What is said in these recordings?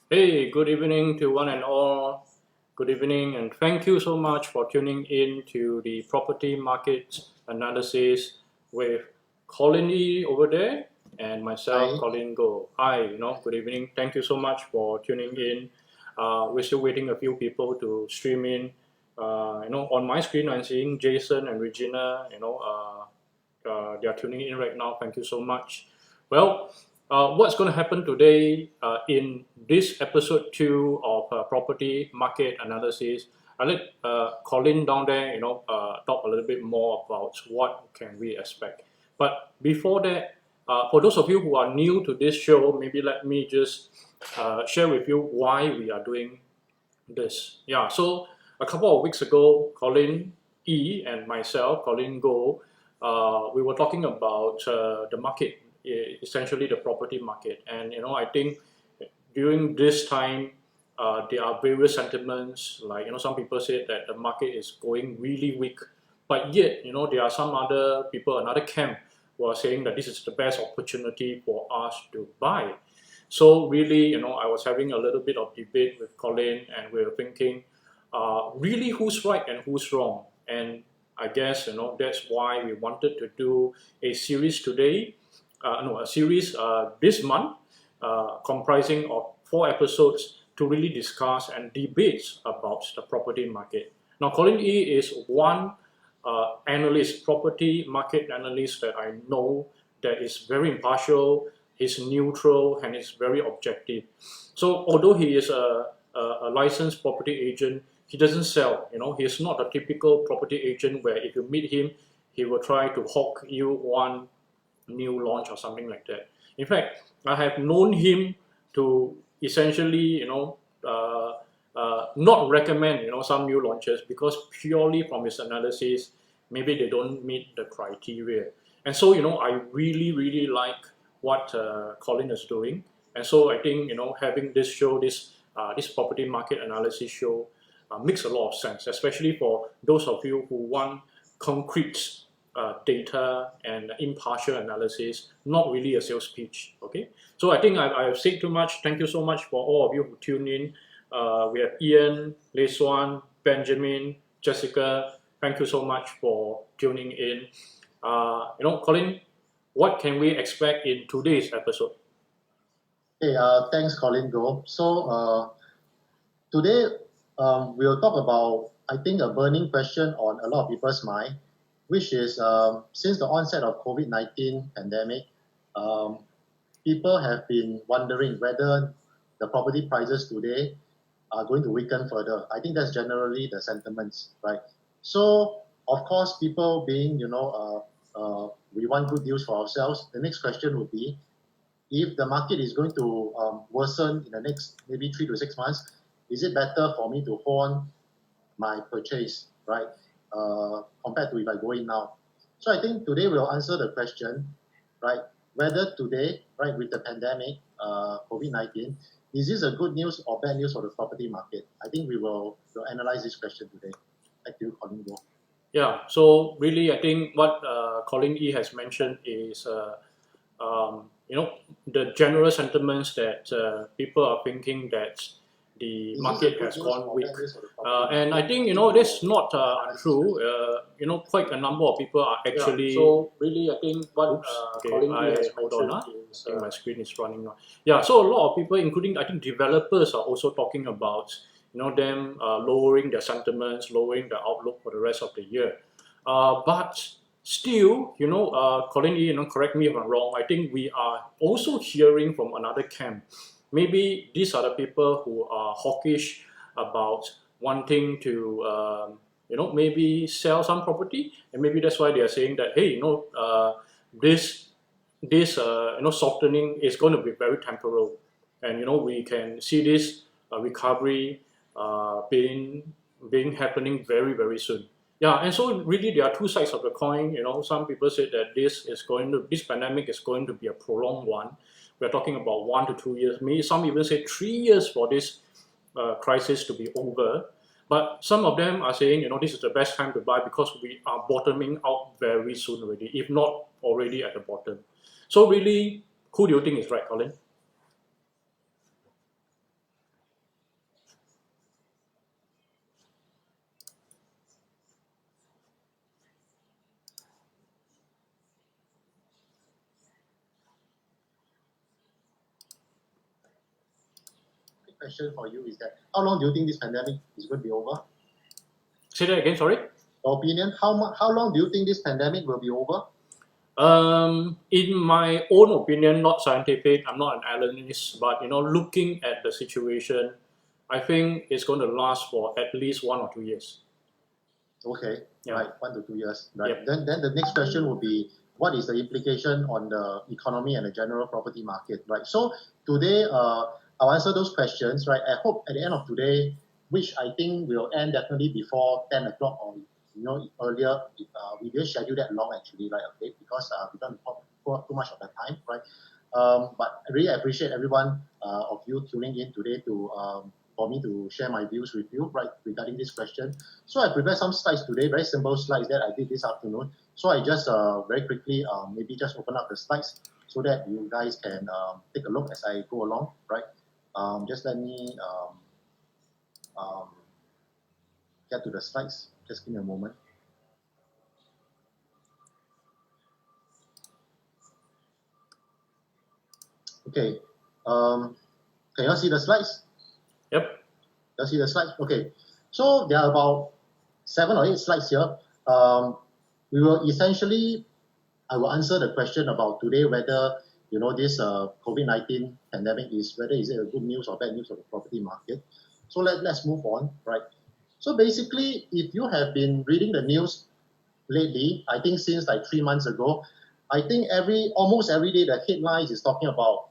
Hey, good evening to one and all. Good evening, and thank you so much for tuning in to the property market analysis with Colin E over there and myself, Hi. Colin Go. Hi, good evening. Thank you so much for tuning in. We're still waiting a few people to stream in. On my screen, I'm seeing Jason and Regina. They are tuning in right now. Thank you so much. Well, what's going to happen today in this episode 2 of property market analysis? I'll let Colin down there, talk a little bit more about what can we expect. But before that, for those of you who are new to this show, maybe let me just share with you why we are doing this. Yeah, so a couple of weeks ago, Colin E and myself, Colin Go, we were talking about the market, essentially the property market. And I think during this time, there are various sentiments. Like some people said that the market is going really weak, but yet there are some other people, another camp, who are saying that this is the best opportunity for us to buy. So really, I was having a little bit of debate with Colin, and we were thinking, really, who's right and who's wrong? And I guess that's why we wanted to do a series today. A series this month, comprising of 4 episodes to really discuss and debate about the property market. Now, Colin E is one analyst, property market analyst that I know that is very impartial, he's neutral, and he's very objective. So although he is a licensed property agent, he doesn't sell. He's not a typical property agent where if you meet him, he will try to hawk you one new launch or something like that. In fact, I have known him to essentially, not recommend, some new launches because purely from his analysis, maybe they don't meet the criteria. And so, I really, really like what Colin is doing. And so I think, having this show, this property market analysis show, makes a lot of sense, especially for those of you who want concrete data and impartial analysis, not really a sales pitch. Okay, so I think I've said too much. Thank you so much for all of you who tune in. We have Ian, Lei Suan, Benjamin, Jessica. Thank you so much for tuning in. Colin, what can we expect in today's episode? Hey, thanks, Colin Go. So today we'll talk about, I think, a burning question on a lot of people's mind, which is since the onset of COVID-19 pandemic, people have been wondering whether the property prices today are going to weaken further. I think that's generally the sentiments, right? So, of course, people being, we want good deals for ourselves. The next question would be, if the market is going to worsen in the next maybe 3 to 6 months, is it better for me to hold on my purchase, right, compared to if I go in now? So I think today we'll answer the question, right, whether today, right, with the pandemic, COVID-19, is this a good news or bad news for the property market? I think we'll analyze this question today. Thank you, Colin Go. Yeah, so really, I think what Colin E has mentioned is, the general sentiments that people are thinking that the market has gone weak. And I think, that's not untrue. Quite a number of people are actually... Yeah, so really, I think what Oops, okay, Colin E has hold on. mentioned I is, think my screen is running now. Yeah, so a lot of people, including, I think, developers are also talking about, them lowering their sentiments, lowering the outlook for the rest of the year. But still, Colin E, correct me if I'm wrong, I think we are also hearing from another camp. Maybe these are the people who are hawkish about wanting to, maybe sell some property, and maybe that's why they are saying that, hey, this softening is going to be very temporal, and we can see this recovery being happening very, very soon. Yeah, and so really there are two sides of the coin. Some people say that this pandemic is going to be a prolonged one. We're talking about 1 to 2 years. Maybe some even say 3 years for this crisis to be over. But some of them are saying, this is the best time to buy because we are bottoming out very soon already, if not already at the bottom. So really, who do you think is right, Colin? question for you is that how long do you think this pandemic is going to be over? Say that again, sorry? Your opinion, how long do you think this pandemic will be over? In my own opinion, not scientific, I'm not an analyst, but looking at the situation, I think it's going to last for at least 1 or 2 years. Okay, Yeah. right, 1 to 2 years. Right. Yep. Then the next question will be, what is the implication on the economy and the general property market? Right. So today, I'll answer those questions. Right. I hope at the end of today, which I think will end definitely before 10 o'clock or earlier. We didn't schedule that long actually, right? Okay, because we don't want too much of the time, right? But I really appreciate everyone of you tuning in today to for me to share my views with you, right, regarding this question. So I prepared some slides today, very simple slides that I did this afternoon. So I just very quickly maybe just open up the slides so that you guys can take a look as I go along, right? Just let me get to the slides. Just give me a moment. Okay. Can you all see the slides? Yep. You see the slides? Okay. So there are about 7 or 8 slides here. We will essentially, I will answer the question about today whether this COVID-19 pandemic is it a good news or bad news for the property market. So let's move on, right? So basically, if you have been reading the news lately, I think since like 3 months ago, I think almost every day the headlines is talking about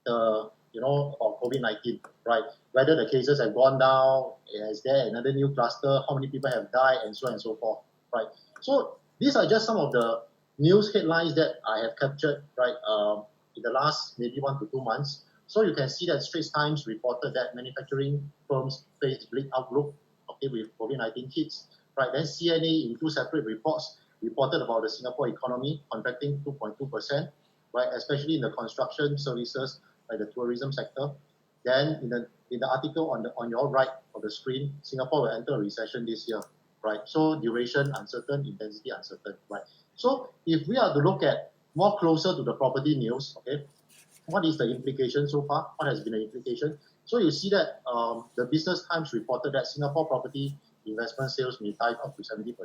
the of COVID-19, right? Whether the cases have gone down, is there another new cluster, how many people have died, and so on and so forth, right? So these are just some of the news headlines that I have captured, right, in the last maybe 1 to 2 months. So you can see that Straits Times reported that manufacturing firms face bleak outlook, okay, with COVID-19 hits, right? Then CNA in 2 separate reports reported about the Singapore economy contracting 2.2%, right, especially in the construction services, like the tourism sector. Then in the article on your right of the screen, Singapore will enter a recession this year, right? So duration uncertain, intensity uncertain, right? So if we are to look at more closer to the property news, okay, what is the implication so far? What has been the implication? So you see that the Business Times reported that Singapore property investment sales may dive up to 70%,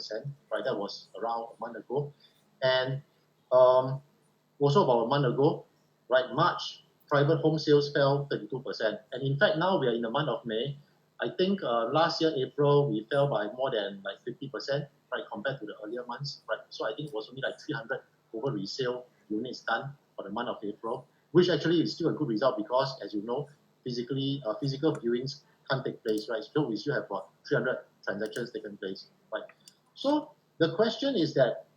right? That was around a month ago. And also about a month ago, right, March, private home sales fell 32%. And in fact, now we are in the month of May. I think last year, April, we fell by more than like 50%, right, compared to the earlier months, right? So I think it was only like 300 over resale units done for the month of April, which actually is still a good result because, as you know, physical viewings can't take place, right? So we still have about 300 transactions taken place, right? So the question is that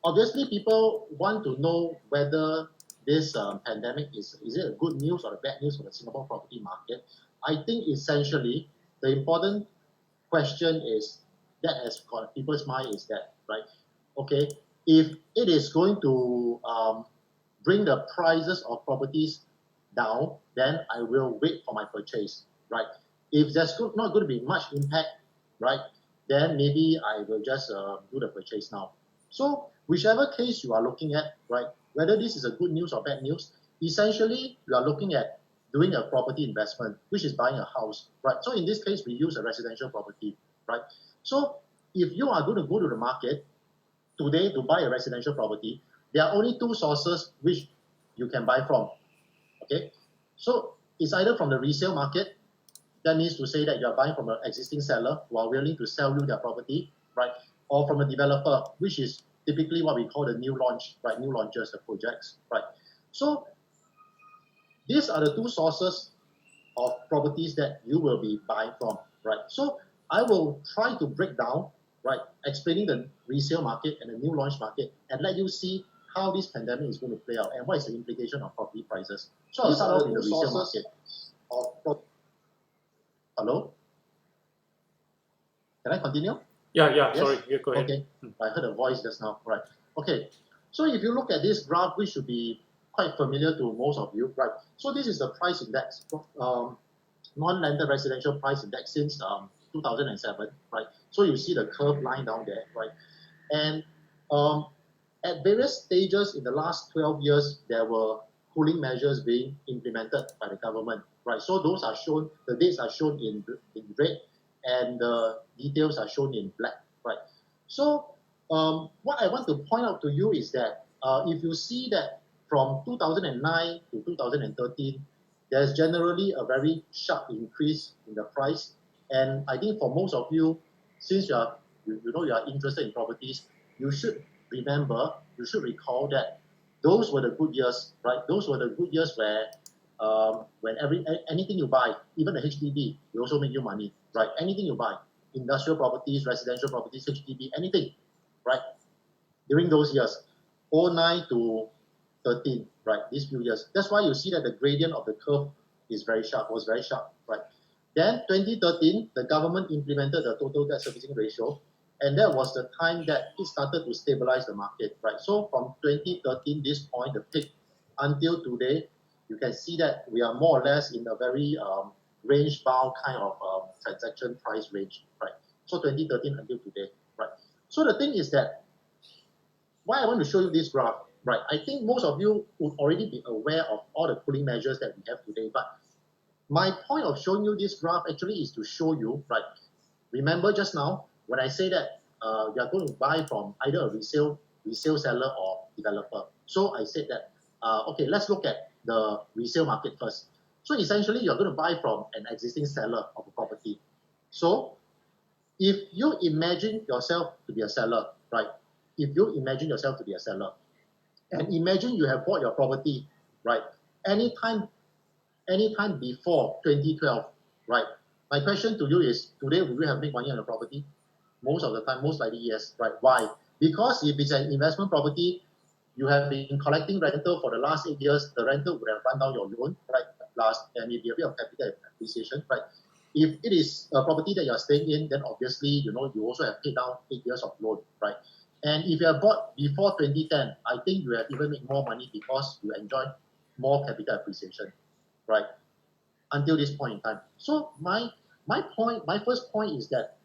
obviously people want to know whether this pandemic is it a good news or a bad news for the Singapore property market. I think essentially the important question is that has got people's mind is that, right, okay, if it is going to bring the prices of properties down, then I will wait for my purchase, right? If there's not going to be much impact, right, then maybe I will just do the purchase now. So whichever case you are looking at, right, whether this is a good news or bad news, essentially you are looking at doing a property investment, which is buying a house, right? So in this case, we use a residential property, right? So if you are going to go to the market today to buy a residential property, there are only 2 sources which you can buy from, okay? So it's either from the resale market, that means to say that you are buying from an existing seller who are willing to sell you their property, right? Or from a developer, which is typically what we call the new launch, right? New launches, the projects, right? So these are the 2 sources of properties that you will be buying from, right? So I will try to break down, right, explaining the resale market and the new launch market and let you see how this pandemic is going to play out and what is the implication of property prices. So I'll start off with the resale market. Hello? Can I continue? Yeah, Yes? sorry, you go ahead. Okay, I heard a voice just now, right? Okay, so if you look at this graph, which should be quite familiar to most of you, right? So this is the price index, non-landed residential price index since 2007, right? So you see the curve line down there, right? And at various stages in the last 12 years, there were cooling measures being implemented by the government, right? So those are shown, the dates are shown in red, and the details are shown in black, right? So what I want to point out to you is that if you see that from 2009 to 2013, there's generally a very sharp increase in the price. And I think for most of you, since you are interested in properties, you should recall that those were the good years, right? Those were the good years where when anything you buy, even the HDB, will also make you money, right? Anything you buy, industrial properties, residential properties, HDB, anything, right? During those years, 09 to 13, right? These few years. That's why you see that the gradient of the curve was very sharp, right? Then 2013, the government implemented the total debt servicing ratio, and that was the time that it started to stabilize the market, right? So from 2013, this point, the peak, until today, you can see that we are more or less in a very range-bound kind of transaction price range, right? So 2013 until today, right? So the thing is that, why I want to show you this graph, right? I think most of you would already be aware of all the cooling measures that we have today, but my point of showing you this graph actually is to show you, right? Remember just now, when I say that you are going to buy from either a resale seller or developer. So I said that, okay, let's look at the resale market first. So essentially, you're going to buy from an existing seller of a property. So if you imagine yourself to be a seller, right? If you imagine yourself to be a seller, and imagine you have bought your property, right? Anytime before 2012, right? My question to you is, today will you have made money on your property? Most of the time, most likely yes, right? Why? Because if it's an investment property, you have been collecting rental for the last 8 years, the rental would have run down your loan, right? Plus, there may be a bit of capital appreciation, right? If it is a property that you're staying in, then obviously, you also have paid down 8 years of loan, right? And if you have bought before 2010, I think you have even made more money because you enjoy more capital appreciation, right? Until this point in time. So my first point is that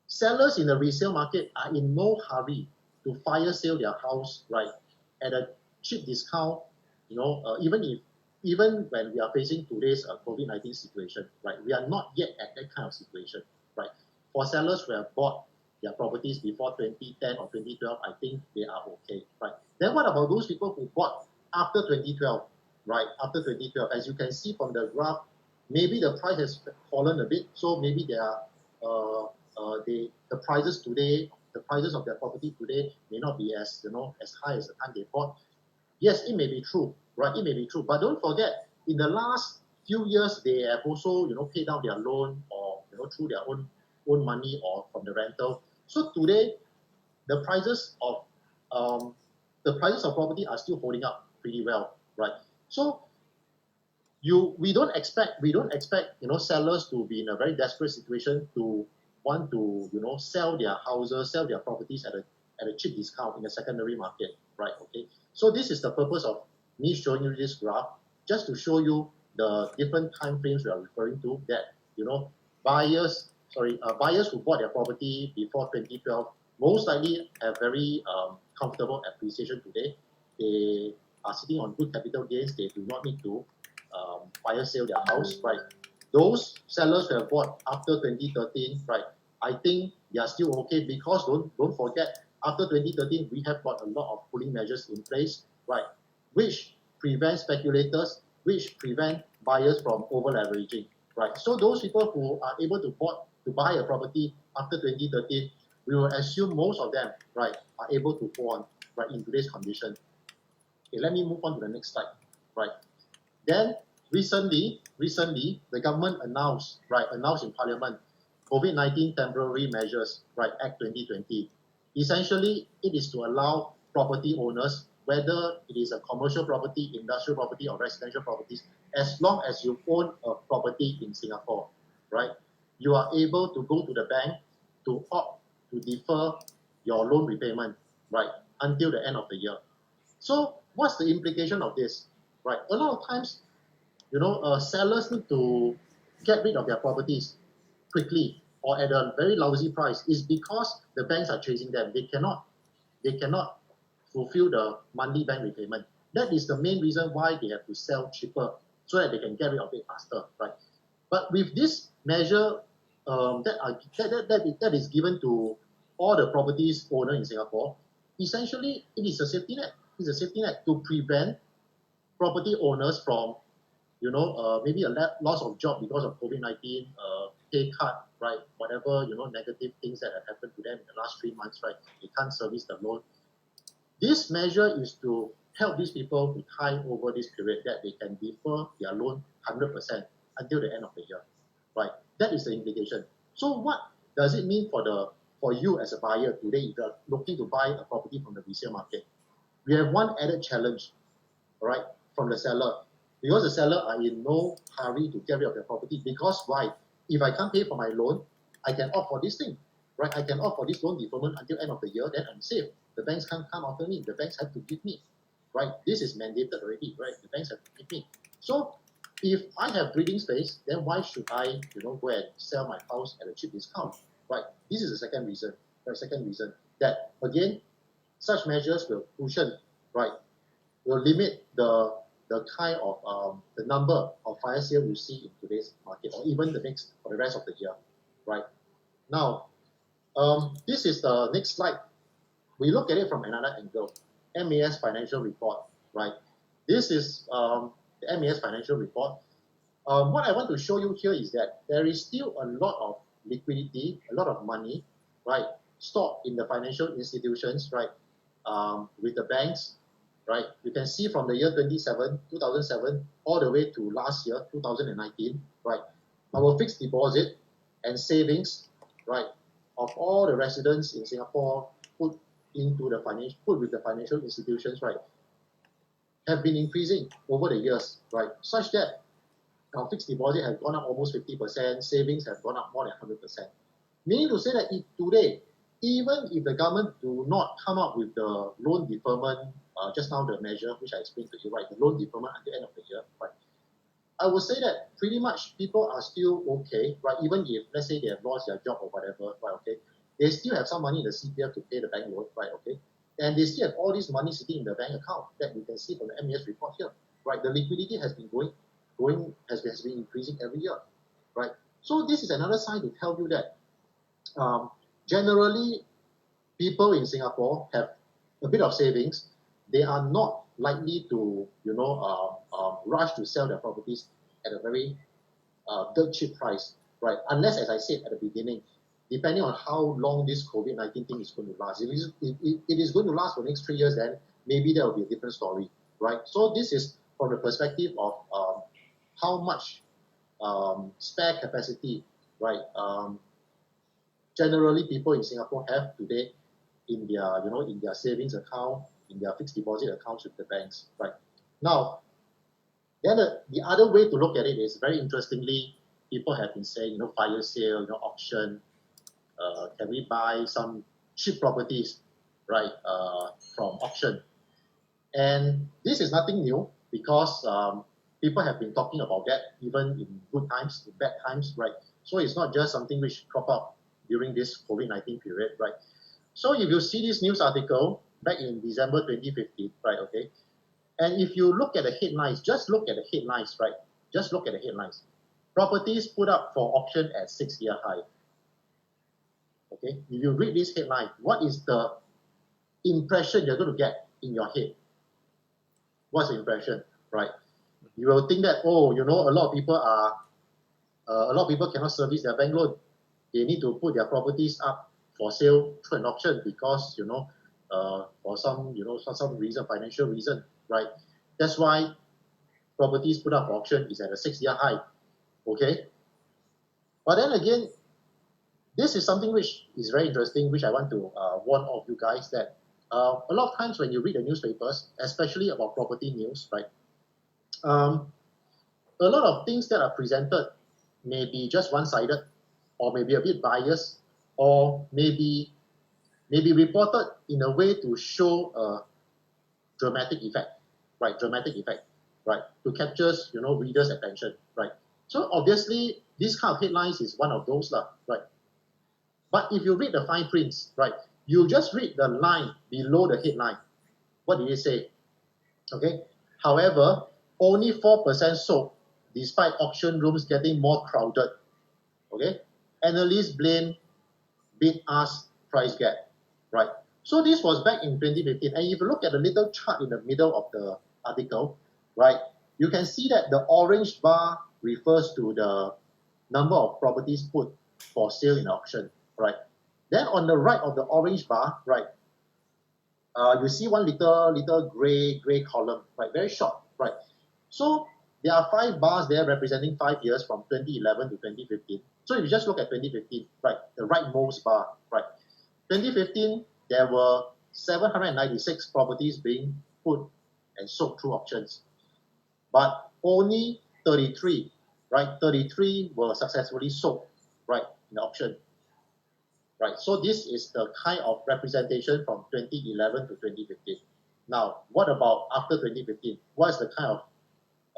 sellers in the resale market are in no hurry to fire sale their house, right, at a cheap discount, even when we are facing today's COVID-19 situation, right? We are not yet at that kind of situation, right? For sellers who have bought their properties before 2010 or 2012, I think they are okay, right? Then what about those people who bought after 2012, right? After 2012, as you can see from the graph, maybe the price has fallen a bit, so maybe they are the prices today, the prices of their property today may not be as high as the time they bought. Yes, it may be true, right? It may be true, but don't forget, in the last few years, they have also paid down their loan, or through their own money or from the rental. So today, the prices of property are still holding up pretty well, right? So we don't expect sellers to be in a very desperate situation to want to sell their houses, sell their properties at a cheap discount in the secondary market, right? Okay. So this is the purpose of me showing you this graph, just to show you the different time frames we are referring to, that buyers who bought their property before 2012 most likely have very comfortable appreciation today. They are sitting on good capital gains. They do not need to fire sale their house, right? Those sellers who have bought after 2013, right, I think they are still okay, because don't forget, after 2013, we have got a lot of cooling measures in place, right, which prevent speculators, which prevent buyers from over-leveraging, right? So those people who are able to buy a property after 2013, we will assume most of them, right, are able to go on, right, in today's condition. Okay, let me move on to the next slide, right? Then recently, the government announced in Parliament, COVID-19 temporary measures, right, Act 2020. Essentially, it is to allow property owners, whether it is a commercial property, industrial property, or residential properties, as long as you own a property in Singapore, right, you are able to go to the bank to opt to defer your loan repayment, right, until the end of the year. So what's the implication of this, right? A lot of times, sellers need to get rid of their properties quickly or at a very lousy price, is because the banks are chasing them. They cannot fulfill the monthly bank repayment. That is the main reason why they have to sell cheaper so that they can get rid of it faster, right? But with this measure that is given to all the properties owner in Singapore, essentially it is a safety net. It's a safety net to prevent property owners from, maybe a loss of job because of COVID-19, pay cut, right? Whatever, negative things that have happened to them in the last 3 months, right? They can't service the loan. This measure is to help these people to tide over this period, that they can defer their loan 100% until the end of the year, right? That is the implication. So what does it mean for you as a buyer today if you're looking to buy a property from the resale market? We have one added challenge, all right, from the seller. Because the seller are in no hurry to get rid of their property. Because why? If I can't pay for my loan, I can opt for this thing, right? I can opt for this loan deferment until end of the year, then I'm safe. The banks can't come after me. The banks have to give me, right? This is mandated already, right? The banks have to give me. So if I have breathing space, then why should I, go and sell my house at a cheap discount, right? This is the second reason. The second reason that, again, such measures will cushion, right? Will limit the kind of the number of fire sale you see in today's market, or even the rest of the year, right? Now, this is the next slide. We look at it from another angle. MAS financial report, right? This is the MAS financial report. What I want to show you here is that there is still a lot of liquidity, a lot of money, right, stored in the financial institutions, right, with the banks, right? You can see from the year 2007, all the way to last year, 2019, right? Our fixed deposit and savings, right, of all the residents in Singapore put with the financial institutions, right, have been increasing over the years, right? Such that our fixed deposit has gone up almost 50%, savings have gone up more than 100%. Meaning to say that if today, even if the government do not come up with the loan deferment, just now the measure which I explained to you, right, the loan deferment until the end of the year, right, I would say that pretty much people are still okay, right, even if, let's say, they have lost their job or whatever, right, okay, they still have some money in the CPF to pay the bank loan, right, okay, and they still have all this money sitting in the bank account that you can see from the MAS report here, right, the liquidity has been has been increasing every year, right. So this is another sign to tell you that generally people in Singapore have a bit of savings. They are not likely to, rush to sell their properties at a very dirt cheap price, right? Unless, as I said at the beginning, depending on how long this COVID-19 thing is going to last. If it is going to last for the next 3 years, then maybe there will be a different story, right? So this is from the perspective of how much spare capacity, right? Generally, people in Singapore have today in their, in their savings account, in their fixed deposit accounts with the banks, right? Now, then the other way to look at it is, very interestingly, people have been saying, fire sale, auction, can we buy some cheap properties, right, from auction? And this is nothing new because people have been talking about that even in good times, in bad times, right? So it's not just something which crop up during this COVID-19 period, right? So if you see this news article back in December 2015, right, okay, and if you look at the headlines, just look at the headlines, right, just look at the headlines. Properties put up for auction at 6-year high. Okay, if you read this headline, what is the impression you're going to get in your head? What's the impression, right? You will think that, oh, a lot of people cannot service their bank loan. They need to put their properties up for sale through an auction because, for some reason, financial reason, right? That's why properties put up for auction is at a 6-year high, okay? But then again, this is something which is very interesting, which I want to warn all of you guys that a lot of times when you read the newspapers, especially about property news, right, a lot of things that are presented may be just one-sided, or maybe a bit biased, or maybe reported in a way to show a dramatic effect, right? Dramatic effect, right? To capture, readers' attention, right? So obviously, this kind of headlines is one of those, right? But if you read the fine prints, right, you just read the line below the headline. What did it say? Okay. However, only 4% sold, despite auction rooms getting more crowded. Okay. Analysts blame bid-ask price gap, right? So this was back in 2015. And if you look at the little chart in the middle of the article, right, you can see that the orange bar refers to the number of properties put for sale in auction, right? Then on the right of the orange bar, right, you see one little gray column, right, very short, right? So there are 5 bars there representing 5 years from 2011 to 2015. So if you just look at 2015, right, the rightmost bar, right, 2015 there were 796 properties being put and sold through auctions, but only 33, right, 33 were successfully sold, right, in the auction. Right, so this is the kind of representation from 2011 to 2015. Now, what about after 2015? What is the kind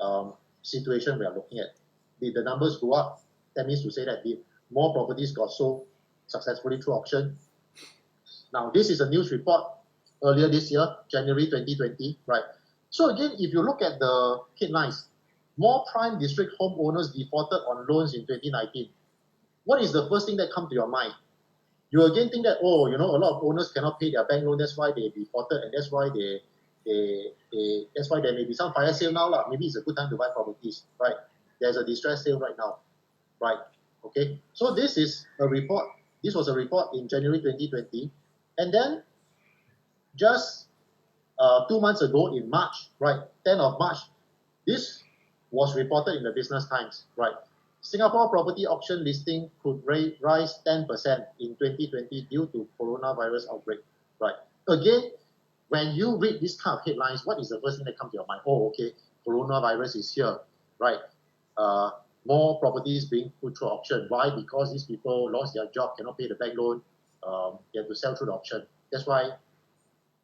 of situation we are looking at? Did the numbers go up? That means to say that more properties got sold successfully through auction. Now, this is a news report earlier this year, January 2020, right? So again, if you look at the headlines, more prime district homeowners defaulted on loans in 2019. What is the first thing that comes to your mind? You again think that, oh, a lot of owners cannot pay their bank loan, that's why they defaulted, and that's why that's why there may be some fire sale now. Maybe it's a good time to buy properties, right? There's a distress sale right now, right? Okay, so this is a report. This was a report in January 2020, and then just 2 months ago in March, right, 10th of March, this was reported in the Business Times, right? Singapore property auction listing could rise 10% in 2020 due to coronavirus outbreak, right? Again, when you read this kind of headlines, what is the first thing that comes to your mind? Oh, okay, coronavirus is here, right? More properties being put through auction. Why? Because these people lost their job, cannot pay the bank loan, they have to sell through the auction. That's why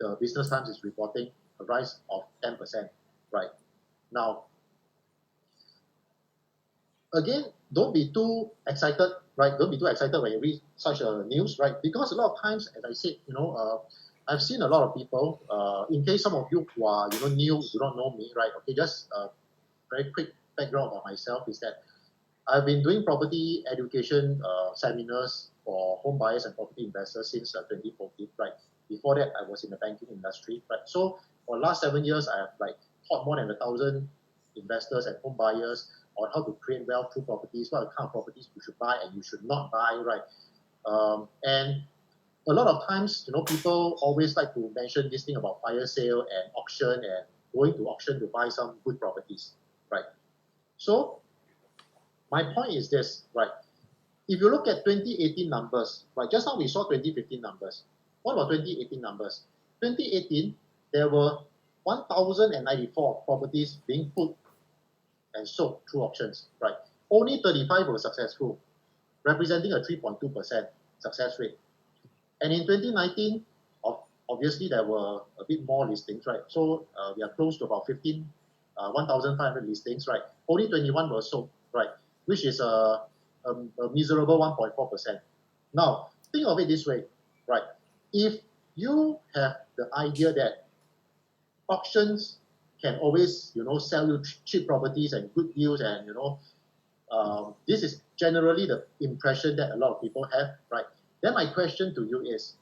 the Business Times is reporting a rise of 10%, right? Now, again, don't be too excited, right? Don't be too excited when you read such a news, right? Because a lot of times, as I said, I've seen a lot of people, in case some of you who are, new, do not know me, right? Okay, just very quick background about myself is that I've been doing property education seminars for home buyers and property investors since 2014, right? Before that, I was in the banking industry, right? So for the last 7 years, I have taught more than 1,000 investors and home buyers on how to create wealth through properties, what kind of properties you should buy and you should not buy, right? And a lot of times, people always like to mention this thing about fire sale and auction and going to auction to buy some good properties, right? So my point is this, right? If you look at 2018 numbers, right? Just now we saw 2015 numbers. What about 2018 numbers? 2018, there were 1,094 properties being put and sold through auctions, right? Only 35 were successful, representing a 3.2% success rate. And in 2019, obviously there were a bit more listings, right? So we are close to about 1,500 listings, right? Only 21 were sold, right? Which is a miserable 1.4%. Now, think of it this way, right? If you have the idea that auctions can always, sell you cheap properties and good deals, and this is generally the impression that a lot of people have, right? Then my question to you is,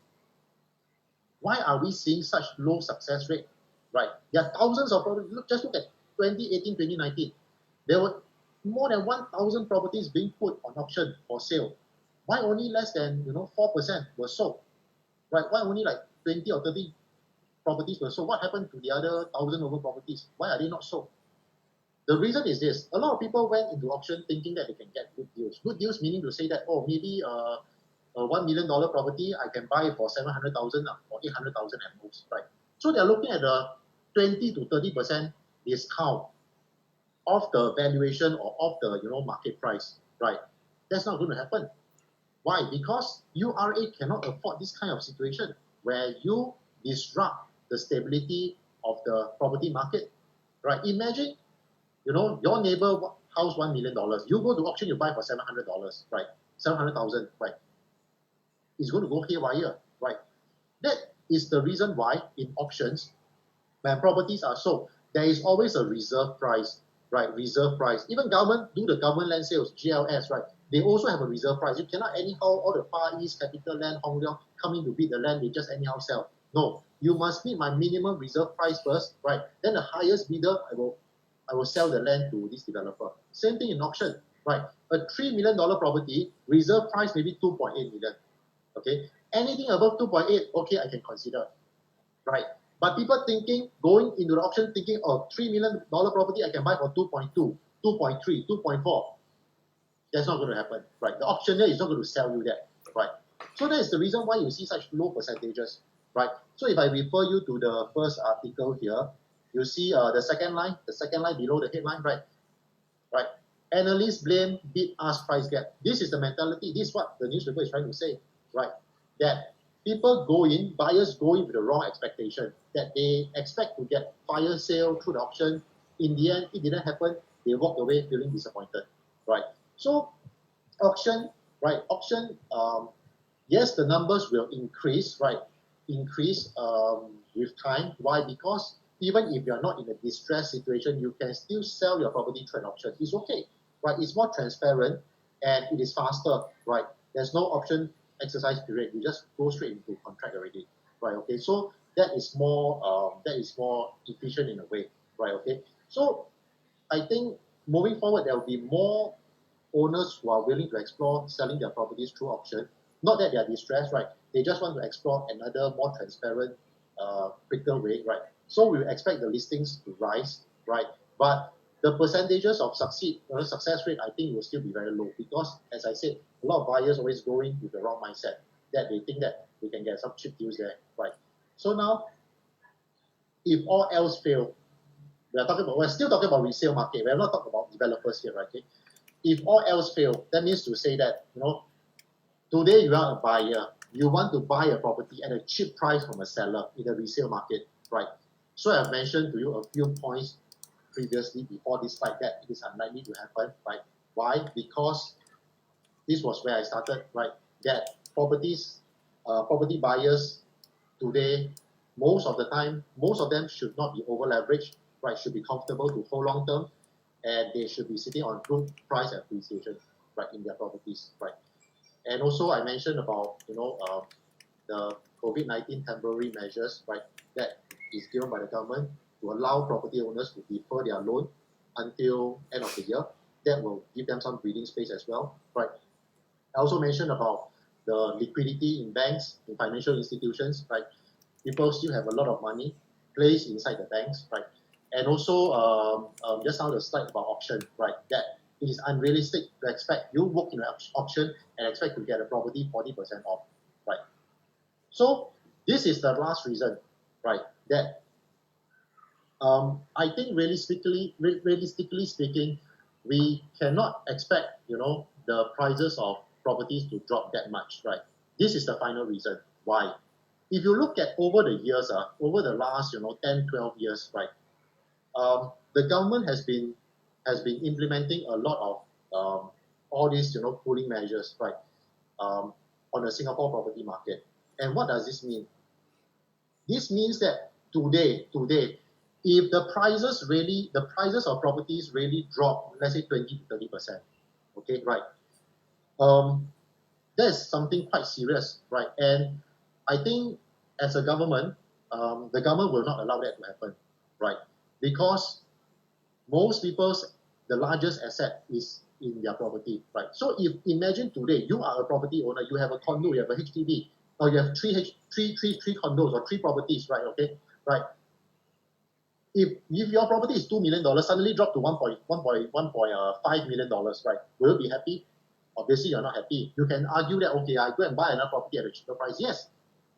why are we seeing such low success rate, right? There are thousands of properties. Just look at 2018, 2019. There were more than 1,000 properties being put on auction for sale. Why only less than 4% were sold, right? Why only 20 or 30 properties were sold? What happened to the other 1,000 over properties? Why are they not sold? The reason is this: a lot of people went into auction thinking that they can get good deals. Good deals meaning to say that, oh, maybe a $1 million property I can buy for 700,000 or 800,000 at most, right? So they're looking at a 20 to 30% discount of the valuation or of the market price, right? That's not going to happen. Why? Because URA cannot afford this kind of situation where you disrupt the stability of the property market, right? Imagine, your neighbor house $1 million. You go to auction, you buy for $700, right? 700,000, right? It's going to go haywire, right? That is the reason why in auctions, when properties are sold, there is always a reserve price, right? Reserve price. Even government do the government land sales, GLS, right? They also have a reserve price. You cannot anyhow, all the Far East, Capital Land, Hong Leong, come in to bid the land, they just anyhow sell. No, you must meet my minimum reserve price first, right? Then the highest bidder, I will sell the land to this developer. Same thing in auction, right? A $3 million property, reserve price maybe 2.8 million, okay? Anything above 2.8, okay, I can consider, right? But people thinking, going into the auction thinking, oh, $3 million property I can buy for 2.2, 2.3, 2.4. That's not going to happen, right? The auctioneer is not going to sell you that, right? So that is the reason why you see such low percentages, right? So if I refer you to the first article here, you see the second line below the headline, right? Right. Analysts blame bid-ask price gap. This is the mentality. This is what the newspaper is trying to say, right? That people buyers go in with the wrong expectation, that they expect to get fire sale through the auction. In the end, it didn't happen. They walked away feeling disappointed, right? So auction, right? Auction, yes, the numbers will increase, right? Increase with time. Why? Because even if you're not in a distressed situation, you can still sell your property through an auction. It's okay, right? It's more transparent and it is faster, right? There's no option exercise period. You just go straight into contract already, right? Okay, so that is more efficient in a way, right? Okay, so I think moving forward there will be more owners who are willing to explore selling their properties through auction. Not that they are distressed, right? They just want to explore another more transparent, quicker way, right? So we expect the listings to rise, right? But the percentages of success rate, I think will still be very low because, as I said, a lot of buyers always go in with the wrong mindset that they think that they can get some cheap deals there, right? So now, if all else fail, we're still talking about resale market. We're not talking about developers here, right? Okay? If all else fail, that means to say that, today you are a buyer, you want to buy a property at a cheap price from a seller in the resale market, right? So I've mentioned to you a few points previously before this slide that it is unlikely to happen, right? Why? Because this was where I started, right? That property buyers today, most of them should not be over leveraged, right? Should be comfortable to hold long term, and they should be sitting on good price appreciation, right, in their properties, right? And also I mentioned about the COVID-19 temporary measures, right, that is given by the government to allow property owners to defer their loan until end of the year. That will give them some breathing space as well, right? I also mentioned about the liquidity in banks, in financial institutions, right? People still have a lot of money placed inside the banks, right? And also just now the slide about auction, right? That it is unrealistic to expect you walk in an auction and expect to get a property 40% off, right? So this is the last reason, right? That I think realistically speaking, we cannot expect the prices of properties to drop that much, right? This is the final reason why. If you look at over the years, over the last 10, 12 years, right? The government has been implementing a lot of all these cooling measures, right, on the Singapore property market. And what does this mean? This means that today, if the prices of properties really drop, let's say 20 to 30%, okay, right? That's something quite serious, right? And I think as a government, the government will not allow that to happen, right? Because most people's the largest asset is in their property, right? So if imagine today you are a property owner, you have a condo, you have a HDB, or you have three condos or 3 properties, right? Okay, right. If your property is $2 million, suddenly drop to $1.5 million, right? Will you be happy? Obviously, you're not happy. You can argue that, okay, I go and buy another property at a cheaper price. Yes.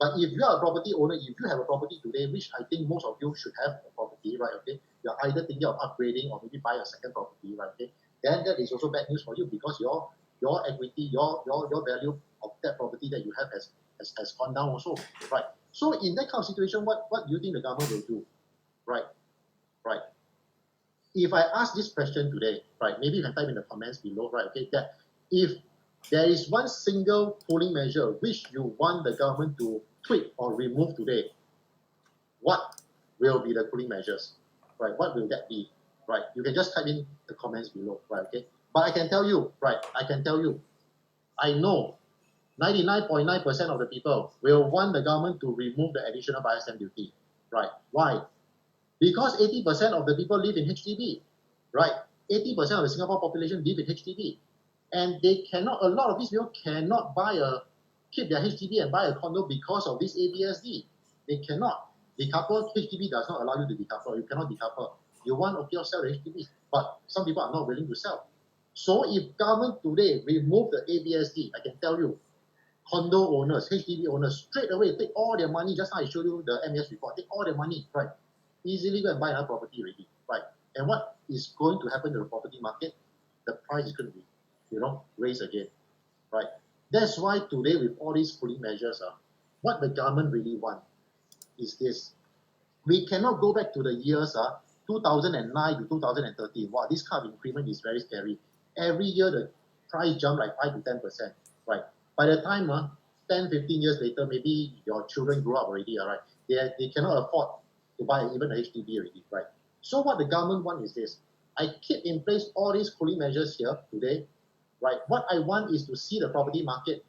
But if you are a property owner, if you have a property today, which I think most of you should have a property, right? Okay, you're either thinking of upgrading or maybe buy a second property, right? Okay, then that is also bad news for you because your equity, your value of that property that you have has gone down also, right? So in that kind of situation, what do you think the government will do, right? Right. If I ask this question today, right, maybe you can type in the comments below, right? Okay, that if there is one single cooling measure which you want the government to tweak or remove today, what will be the cooling measures, right? What will that be, right? You can just type in the comments below, right? Okay. But I can tell you, right? I know 99.9% of the people will want the government to remove the additional buyer stamp duty, right? Why? Because 80% of the people live in HDB, right? 80% of the Singapore population live in HDB. And a lot of these people cannot keep their HDB and buy a condo because of this ABSD. They cannot. Decouple, HDB does not allow you to decouple. You cannot decouple. You want, okay, sell the HDB. But some people are not willing to sell. So if government today remove the ABSD, I can tell you, condo owners, HDB owners, straight away take all their money. Just now I showed you the MES report. Take all their money, right? Easily go and buy another property already, right? And what is going to happen to the property market? The price is going to be, raised again, right? That's why today with all these cooling measures, what the government really want is this. We cannot go back to the years 2009 to 2013. Wow, this kind of increment is very scary. Every year the price jump like 5 to 10%, right? By the time 10, 15 years later, maybe your children grow up already, right? They cannot afford to buy even a HDB already, right? So what the government wants is this. I keep in place all these cooling measures here today, right? What I want is to see the property market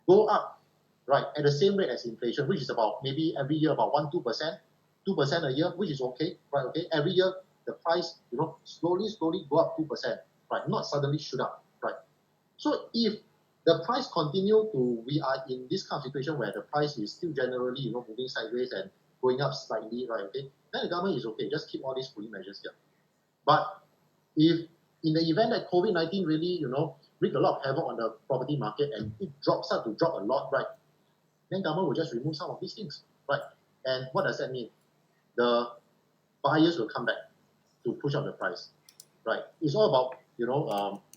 go up, right, at the same rate as inflation, which is about maybe every year about 1-2%, 2% a year, which is okay, right? Okay, every year the price, slowly go up 2%, right? Not suddenly shoot up, right? So if the price we are in this kind of situation where the price is still generally, moving sideways and going up slightly, right? Okay, then the government is okay. Just keep all these cooling measures here. But if in the event that COVID-19 really, wreak a lot of havoc on the property market and it start to drop a lot, right? Then government will just remove some of these things, right? And what does that mean? The buyers will come back to push up the price, right? It's all about,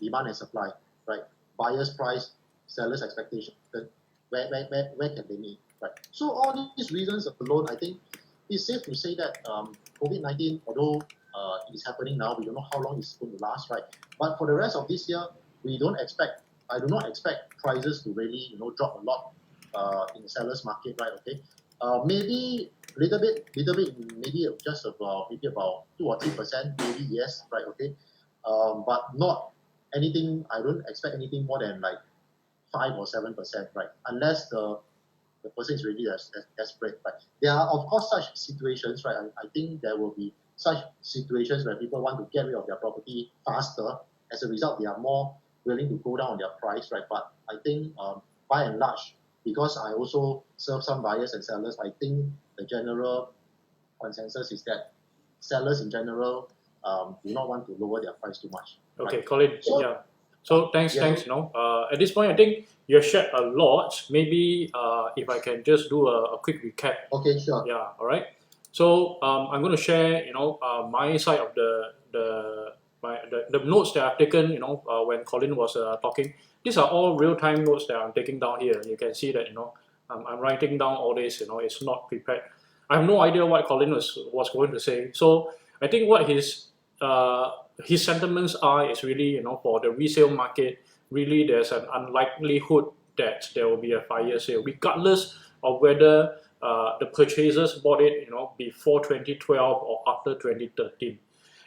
demand and supply, right? Buyer's price, seller's expectation. Then where can they meet, right? So all these reasons alone, I think it's safe to say that COVID-19, although it is happening now, we don't know how long it's going to last, right? But for the rest of this year, I do not expect prices to really, drop a lot in the seller's market, right? Okay, maybe little bit, maybe just about 2 or 3%, maybe yes, right? Okay, but not anything. I don't expect anything more than like 5 or 7%, right? Unless the person is really desperate, right? There are of course such situations, right? I think there will be such situations where people want to get rid of their property faster. As a result, they are more willing to go down on their price, right? But I think by and large, because I also serve some buyers and sellers, I think the general consensus is that sellers in general do not want to lower their price too much. Okay, right? Colin. So thanks. At this point, I think you have shared a lot. Maybe if I can just do a quick recap. Okay, sure. Yeah. All right. So I'm going to share, my side of the notes that I've taken, when Colin was talking. These are all real-time notes that I'm taking down here. You can see that, I'm writing down all this. It's not prepared. I have no idea what Colin was going to say. So I think what his sentiments are is really, for the resale market, really there's an unlikelihood that there will be a fire sale, regardless of whether the purchasers bought it, before 2012 or after 2013.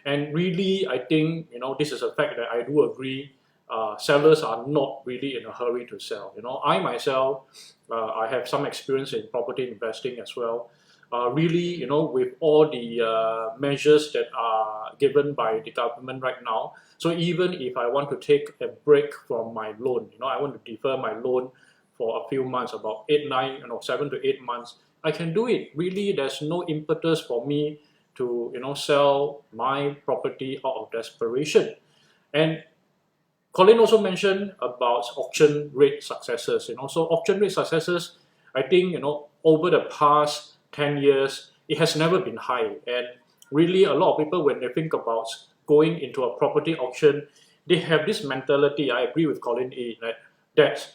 And really, I think, this is a fact that I do agree. Sellers are not really in a hurry to sell. I myself, I have some experience in property investing as well. Really, with all the measures that are given by the government right now. So even if I want to take a break from my loan, I want to defer my loan for a few months, about 7 to 8 months, I can do it. Really, there's no impetus for me to sell my property out of desperation. And Colin also mentioned about auction rate successes. So auction rate successes, I think over the past 10 years, it has never been high. And really, a lot of people, when they think about going into a property auction, they have this mentality. I agree with Colin A. That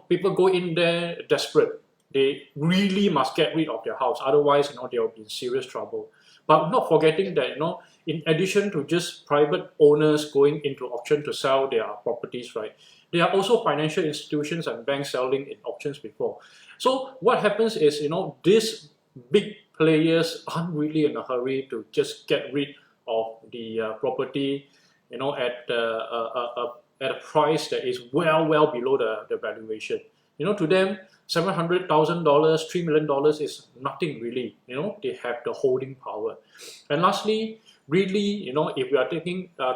people go in there desperate. They really must get rid of their house, otherwise, they'll be in serious trouble. But not forgetting that, in addition to just private owners going into auction to sell their properties, right, there are also financial institutions and banks selling in auctions before. So what happens is, this big players aren't really in a hurry to just get rid of the property, at a price that is well below the valuation. To them, $700,000, $3 million is nothing really. They have the holding power. And lastly, really, if we are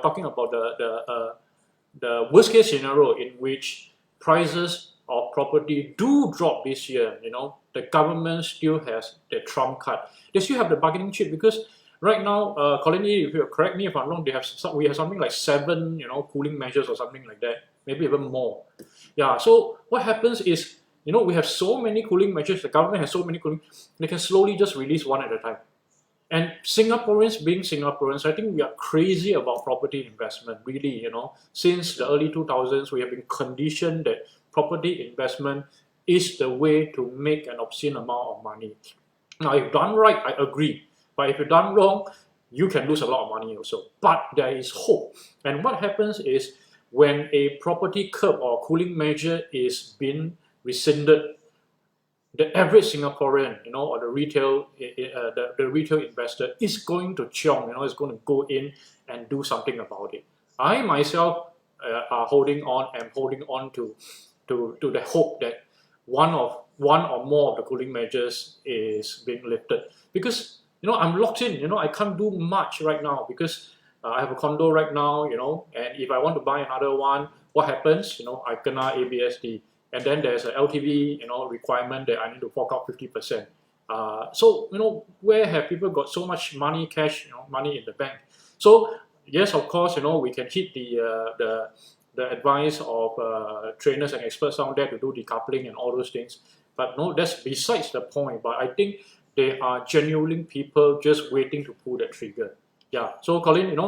talking about the worst case scenario in which prices of property do drop this year, the government still has the trump card. They still have the bargaining chip, because right now, Colin, if you correct me if I'm wrong, we have something like 7, cooling measures or something like that, maybe even more. Yeah. So what happens is, we have so many cooling measures. The government has so many cooling. They can slowly just release one at a time. And Singaporeans being Singaporeans, I think we are crazy about property investment, really. Since the early 2000s, we have been conditioned that property investment is the way to make an obscene amount of money. Now, if done right, I agree. But if you've done wrong, you can lose a lot of money also. But there is hope. And what happens is, when a property curb or cooling measure is being rescinded, the average Singaporean, or the retail investor is going to chiong, is going to go in and do something about it. I myself am holding on to the hope that one or more of the cooling measures is being lifted, because I'm locked in. I can't do much right now, because I have a condo right now. And if I want to buy another one, what happens? I kena ABSD. And then there's an LTV, requirement that I need to fork out 50%. So, where have people got so much money, cash, money in the bank? So, yes, of course, we can hit the advice of trainers and experts out there to do decoupling and all those things. But no, that's besides the point. But I think they are genuine people just waiting to pull that trigger. Yeah. So, Colin,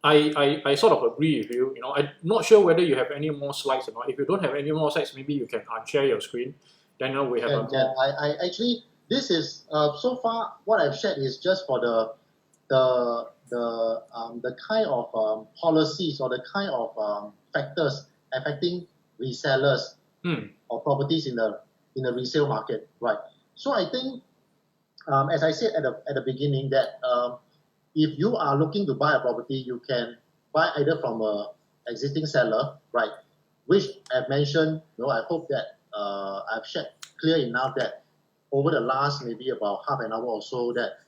I sort of agree with you. I'm not sure whether you have any more slides or not. If you don't have any more slides, maybe you can unshare your screen. Then we have a more. I actually, this is so far what I've shared is just for the kind of policies or the kind of factors affecting resellers or properties in the resale market, right? So I think, as I said at the beginning, that if you are looking to buy a property, you can buy either from a existing seller, right? Which I've mentioned. I hope that I've shared clear enough that over the last maybe about half an hour or so, that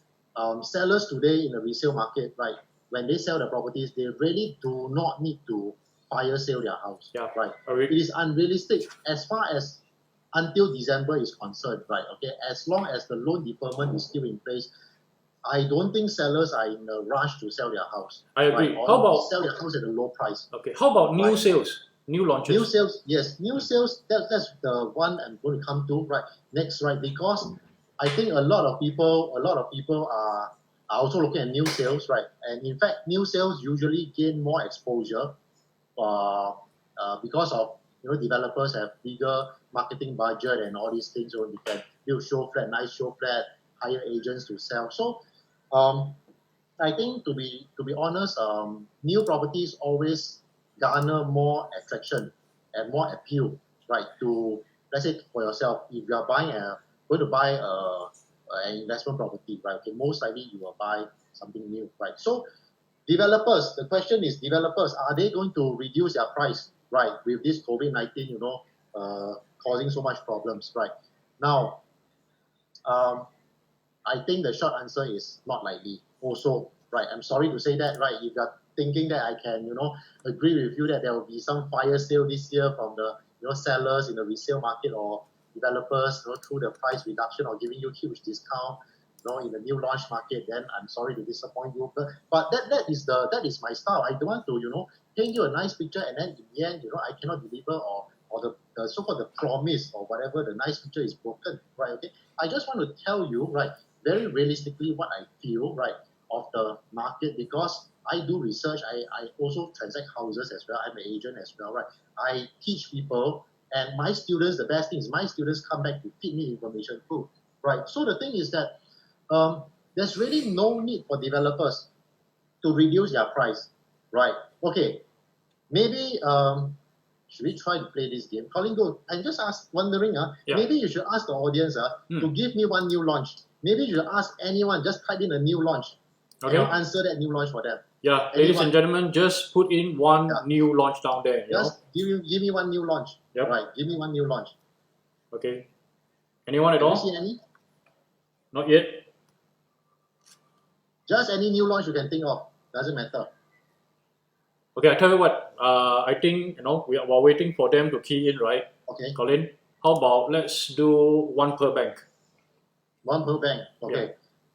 sellers today in the resale market, right, when they sell their properties, they really do not need to fire sale their house. Yeah. Right. Already. It is unrealistic as far as until December is concerned, right? Okay. As long as the loan deferment is still in place, I don't think sellers are in a rush to sell their house. I agree. Right? Or How about sell their house at a low price? Okay. How about new sales, new launches? New sales, yes, new sales. That's the one I'm going to come to right next, right? Because I think a lot of people are also looking at new sales, right? And in fact, new sales usually gain more exposure, because of developers have bigger marketing budget and all these things, so they can build nice show flat, hire agents to sell. So, I think to be honest, new properties always garner more attraction and more appeal, right? To, let's say, for yourself, if you are going to buy an investment property, right? Okay, most likely you will buy something new, right? So, developers, the question is, developers, are they going to reduce their price, right? With this COVID-19, causing so much problems, right? Now, I think the short answer is not likely. Also, right? I'm sorry to say that, right? If you're thinking that I can, agree with you that there will be some fire sale this year from the, sellers in the resale market or developers, through the price reduction or giving you huge discount, in the new launch market, then I'm sorry to disappoint you. But that is my style. I don't want to, paint you a nice picture and then in the end, I cannot deliver or the so-called the promise or whatever, the nice picture is broken, right? Okay. I just want to tell you, right, very realistically what I feel, right, of the market, because I do research. I also transact houses as well. I'm an agent as well, right? I teach people, and my students, the best thing is my students come back to feed me information too, right? So the thing is that there's really no need for developers to reduce their price, right? Okay, maybe should we try to play this game? Colin, go. I'm just wondering, maybe you should ask the audience to give me one new launch. Maybe you should ask anyone, just type in a new launch. Okay. And answer that new launch for them. Yeah, ladies and gentlemen, just put in one new launch down there. Just give me one new launch. Yep. Right, give me one new launch. Okay. Anyone at all? Have you seen any? Not yet. Just any new launch you can think of. Doesn't matter. Okay, I tell you what. I think we're waiting for them to key in, right? Okay. Colin, how about let's do one per bank. One per bank. Okay. Yeah.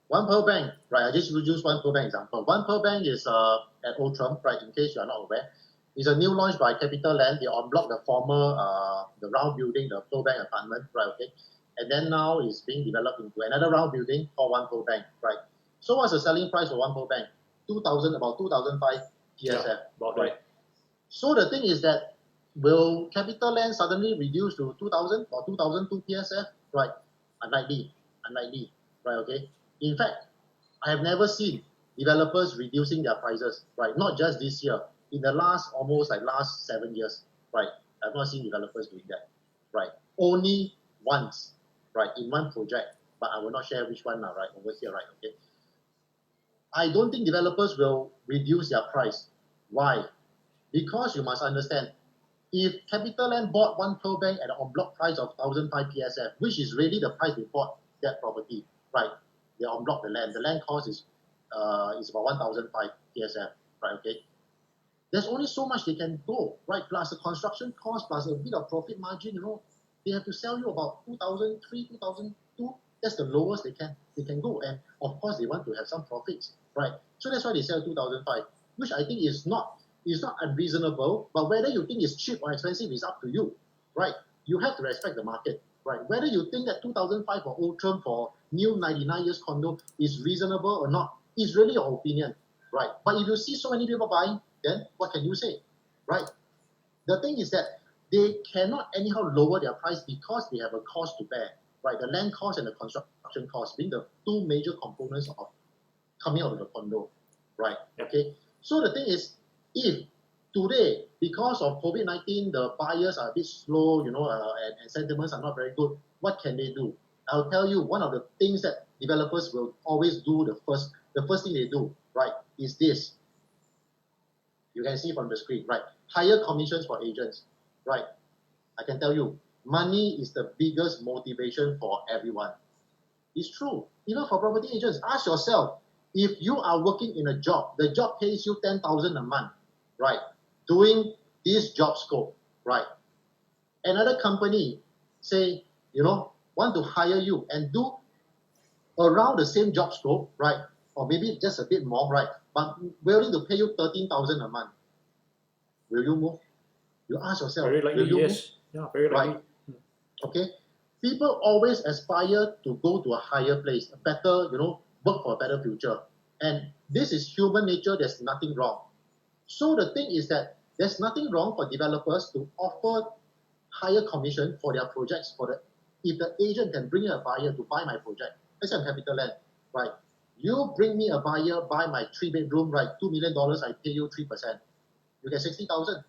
One per bank. Right. I just use one per bank example. One per bank is at 𝐿_TRUMP. Right. In case you are not aware, it's a new launch by CapitaLand. They unblocked the former the round building, the Pearl Bank apartment. Right. Okay. And then now it's being developed into another round building called One Pearl Bank. Right. So what's the selling price for One Pearl Bank? About 2005 PSF. Yeah, about right. So the thing is that will CapitaLand suddenly reduce to 2000 or 2002 PSF? Right. Unlikely. Right. Okay. In fact, I have never seen developers reducing their prices. Right. Not just this year. In the last 7 years. Right. I've not seen developers doing that. Right. Only once. Right. In one project. But I will not share which one now. Right. Over here. Right. Okay. I don't think developers will reduce their price. Why? Because you must understand, if CapitaLand bought One Pearl Bank at an en-bloc price of 1005 PSF, which is really the price they bought that property, right? They en-bloc the land. The land cost is about 1005 PSF, right? Okay. There's only so much they can go, right? Plus the construction cost, plus a bit of profit margin. They have to sell you about 2003, 2002. That's the lowest they can go, and of course they want to have some profits, right? So that's why they sell 2005, which I think is not unreasonable. But whether you think it's cheap or expensive is up to you, right? You have to respect the market, right? Whether you think that 2005 for 𝐿_TRUMP for new 99 years condo is reasonable or not is really your opinion, right? But if you see so many people buying, then what can you say, right? The thing is that they cannot anyhow lower their price because they have a cost to bear. Right, the land cost and the construction cost being the two major components of coming out of the condo, right? Okay, so the thing is, if today, because of COVID-19, the buyers are a bit slow, and sentiments are not very good, what can they do? I'll tell you, one of the things that developers will always do, the first thing they do, right, is this. You can see from the screen, right? Higher commissions for agents, right? I can tell you, money is the biggest motivation for everyone. It's true. Even for property agents, ask yourself, if you are working in a job, the job pays you 10,000 a month, right? Doing this job scope, right? Another company, say, want to hire you and do around the same job scope, right? Or maybe just a bit more, right? But willing to pay you 13,000 a month. Will you move? You ask yourself, very likely, will you yes. move? Yeah, very likely. Right. Okay, people always aspire to go to a higher place, a better, work for a better future. And this is human nature, there's nothing wrong. So the thing is that there's nothing wrong for developers to offer higher commission for their projects. If the agent can bring a buyer to buy my project, let's say I'm CapitaLand, right? You bring me a buyer, buy my 3-bedroom, right? $2 million, I pay you 3%. You get 60,000.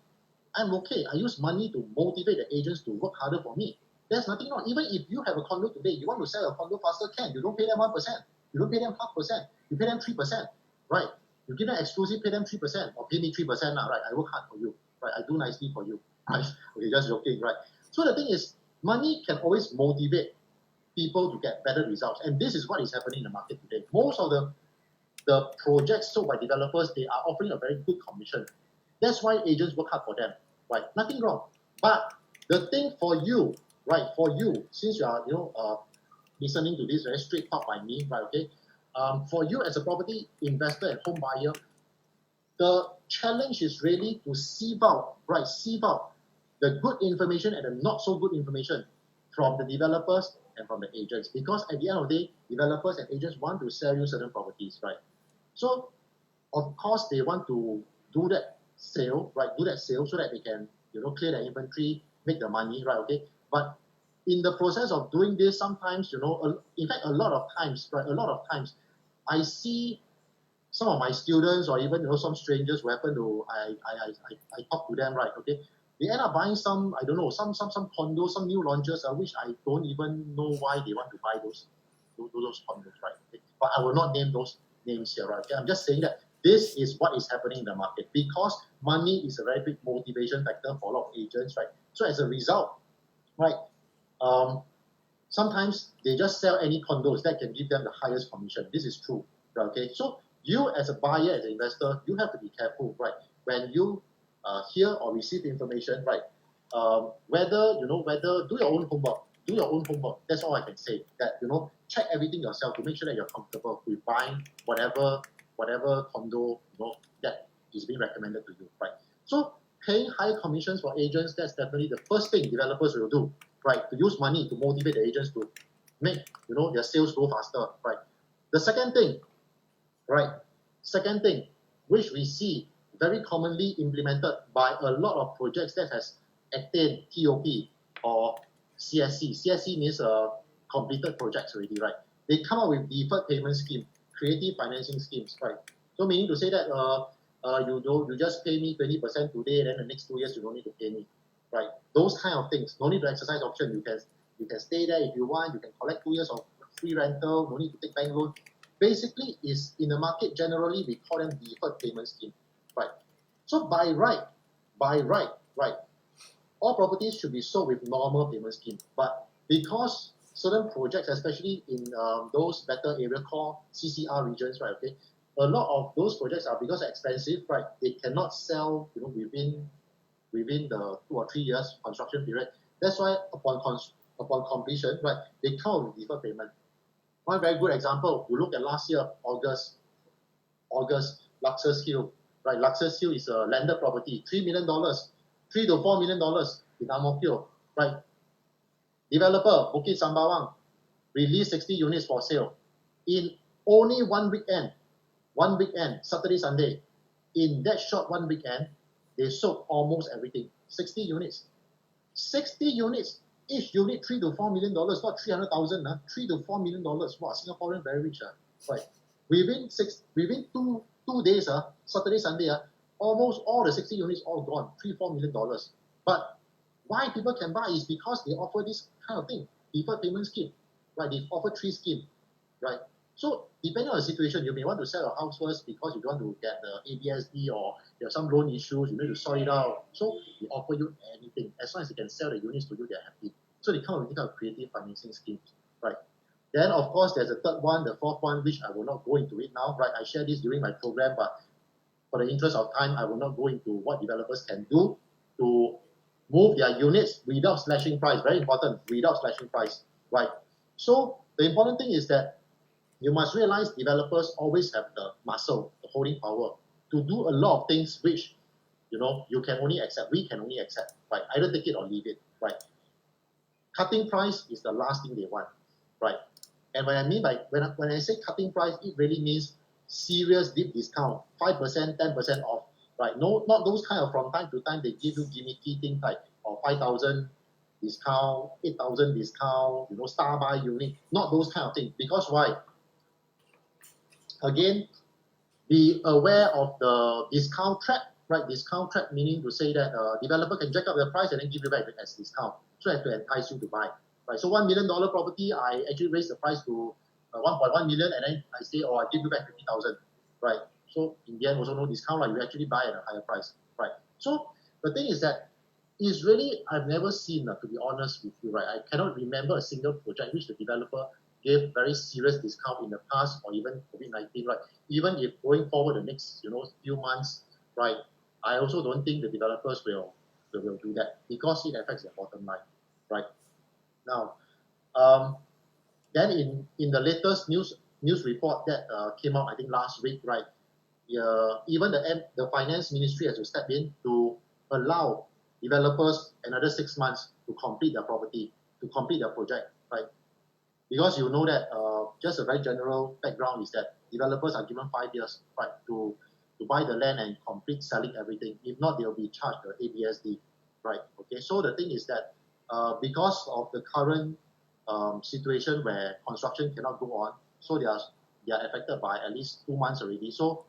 I'm okay. I use money to motivate the agents to work harder for me. There's nothing wrong. Even if you have a condo today, you want to sell a condo faster, you don't pay them 1%. You don't pay them 0.5%. You pay them 3%, right? You give them exclusive, pay them 3%, or pay me 3% now, right? I work hard for you, right? I do nicely for you. Right? Okay, just joking, right? So the thing is, money can always motivate people to get better results. And this is what is happening in the market today. Most of the projects sold by developers, they are offering a very good commission. That's why agents work hard for them, right? Nothing wrong. But the thing for you, right, since you are, listening to this very straight talk by me, right, okay, for you as a property investor and home buyer, the challenge is really to sieve out the good information and the not so good information from the developers and from the agents. Because at the end of the day, developers and agents want to sell you certain properties, right? So, of course, they want to do that sale, right? Do that sale so that they can, clear their inventory, make the money, right? Okay. But in the process of doing this, sometimes, in fact, a lot of times, I see some of my students or even some strangers who happen to I talk to them, right? Okay. They end up buying some, I don't know, some condos, some new launches, which I don't even know why they want to buy those condos, right? Okay. But I will not name those names here, right? Okay. I'm just saying that this is what is happening in the market because money is a very big motivation factor for a lot of agents, right? So as a result, right, sometimes they just sell any condos that can give them the highest commission. This is true, right? Okay. So you as a buyer, as an investor, you have to be careful, right? When you hear or receive information, right? Whether do your own homework. Do your own homework. That's all I can say. That check everything yourself to make sure that you're comfortable with buying whatever condo that is being recommended to you, right? So paying high commissions for agents, that's definitely the first thing developers will do, right? To use money to motivate the agents to make their sales go faster, right? The second thing, right? Second thing, which we see very commonly implemented by a lot of projects that has attained TOP or CSC. CSC means completed projects already, right? They come up with deferred payment scheme, creative financing schemes, right? So meaning to say that you just pay me 20% today, and then the next 2 years you don't need to pay me, right? Those kind of things. No need to exercise option. You can stay there if you want. You can collect 2 years of free rental. No need to take bank loan. Basically, is in the market generally we call them deferred payment scheme, right? So by right, all properties should be sold with normal payment scheme. But because certain projects, especially in those better area called CCR regions, right? Okay, a lot of those projects are because they're expensive, right? They cannot sell, within the 2 or 3 years construction period. That's why upon completion, right, they come with deferred payment. One very good example, you look at last year, August, Luxus Hill, right? Luxus Hill is a landed property, $3 million, $3 to $4 million in Ang Mo Kio, right? Developer, Bukit Sambawang, released 60 units for sale in only one weekend, Saturday, Sunday. In that short one weekend, they sold almost everything, 60 units. 60 units, each unit $3 to $4 million, not 300,000, $3 to $4 million. Wow, Singaporean very rich, right? Within 2 days, Saturday, Sunday, almost all the 60 units all gone, $3-4 million. But why people can buy is because they offer this kind of thing, deferred payment scheme, right? They offer 3 schemes, right? So depending on the situation, you may want to sell your house first because you don't want to get the ABSD or you have some loan issues, you need to sort it out. So they offer you anything. As long as you can sell the units to you, they're happy. So they come with this kind of creative financing schemes, right? Then of course there's a third one, the fourth one, which I will not go into it now, right? I shared this during my program, but for the interest of time, I will not go into what developers can do to move their units without slashing price. Very important, without slashing price, right? So the important thing is that you must realize developers always have the muscle, the holding power to do a lot of things which you can only accept, we can only accept, right? Either take it or leave it, right? Cutting price is the last thing they want, right? And when I mean by when I say cutting price, it really means serious deep discount, 5%, 10% off, right? No, not those kind of from time to time they give you gimmicky things like 5,000 discount, 8,000 discount, star buy unit, not those kind of things. Because why? Again, be aware of the discount trap, right? Discount trap meaning to say that developer can jack up the price and then give you back as discount. So I have to entice you to buy, right? So $1 million property, I actually raise the price to 1.1 million, and then I say, I give you back 50,000, right? So in the end, also no discount, like you actually buy at a higher price, right? So the thing is that it's really, I've never seen, to be honest with you, right? I cannot remember a single project which the developer gave very serious discount in the past or even COVID-19, right? Even if going forward the next, few months, right? I also don't think the developers will do that because it affects their bottom line, right? Now, then in the latest news report that came out, I think last week, right? Even the finance ministry has to step in to allow developers another 6 months to complete their property, to complete their project, right? Because you know that just a very general background is that developers are given 5 years, right, to buy the land and complete selling everything. If not, they'll be charged the ABSD, right? Okay, so the thing is that because of the current situation where construction cannot go on, so they are affected by at least 2 months already. So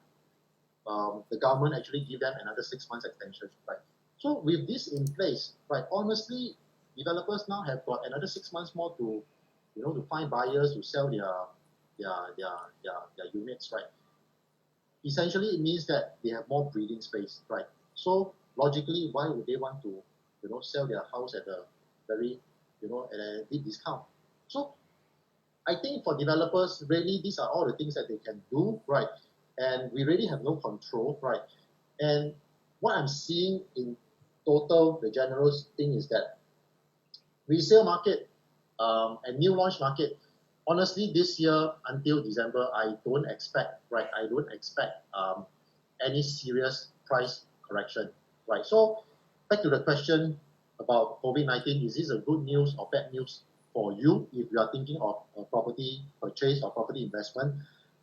the government actually give them another 6 months extension, right? So with this in place, right, honestly, developers now have got another 6 months more to, to find buyers to sell their units, right? Essentially, it means that they have more breathing space, right? So logically, why would they want to, sell their house at a very, at a deep discount? So I think for developers, really, these are all the things that they can do, right? And we really have no control, right? And what I'm seeing in total, the general thing is that resale market and new launch market, honestly, this year until December, I don't expect, right? I don't expect any serious price correction, right? So back to the question about COVID-19, is this a good news or bad news for you if you are thinking of a property purchase or property investment?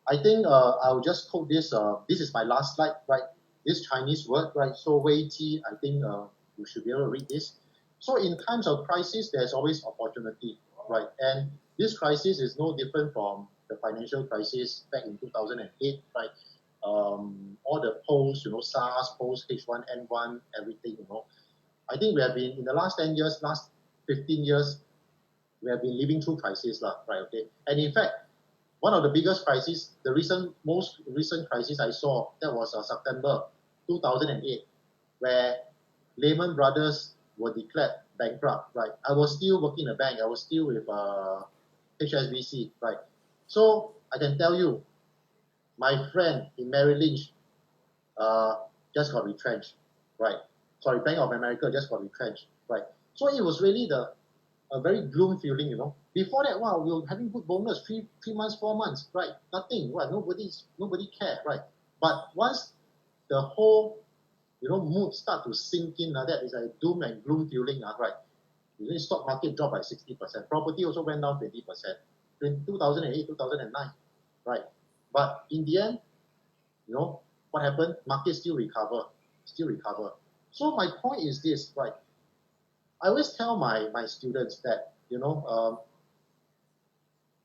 I think I'll just quote this. This is my last slide, right? This Chinese word, right? So Wei Ji, I think you should be able to read this. So in times of crisis, there's always opportunity, right? And this crisis is no different from the financial crisis back in 2008, right? All the post, SARS, post H1N1, everything, I think we have been, in the last 10 years, last 15 years, we have been living through crisis, right? Okay. And in fact, one of the biggest crises, the most recent crisis I saw, that was September 2008, where Lehman Brothers were declared bankrupt, right? I was still working in a bank. I was still with HSBC, right? So I can tell you, my friend in Merrill Lynch just got retrenched, right? Sorry, Bank of America just got retrenched, right? So it was really a very gloom feeling, Before that, wow, we were having good bonus, three months, 4 months, right? Nothing, right? Nobody cared, right? But once the whole, mood start to sink in, that is a doom and gloom feeling, right? The stock market dropped by 60%. Property also went down 20% in 2008, 2009, right? But in the end, what happened? Market still recover. So my point is this, right? I always tell my students that,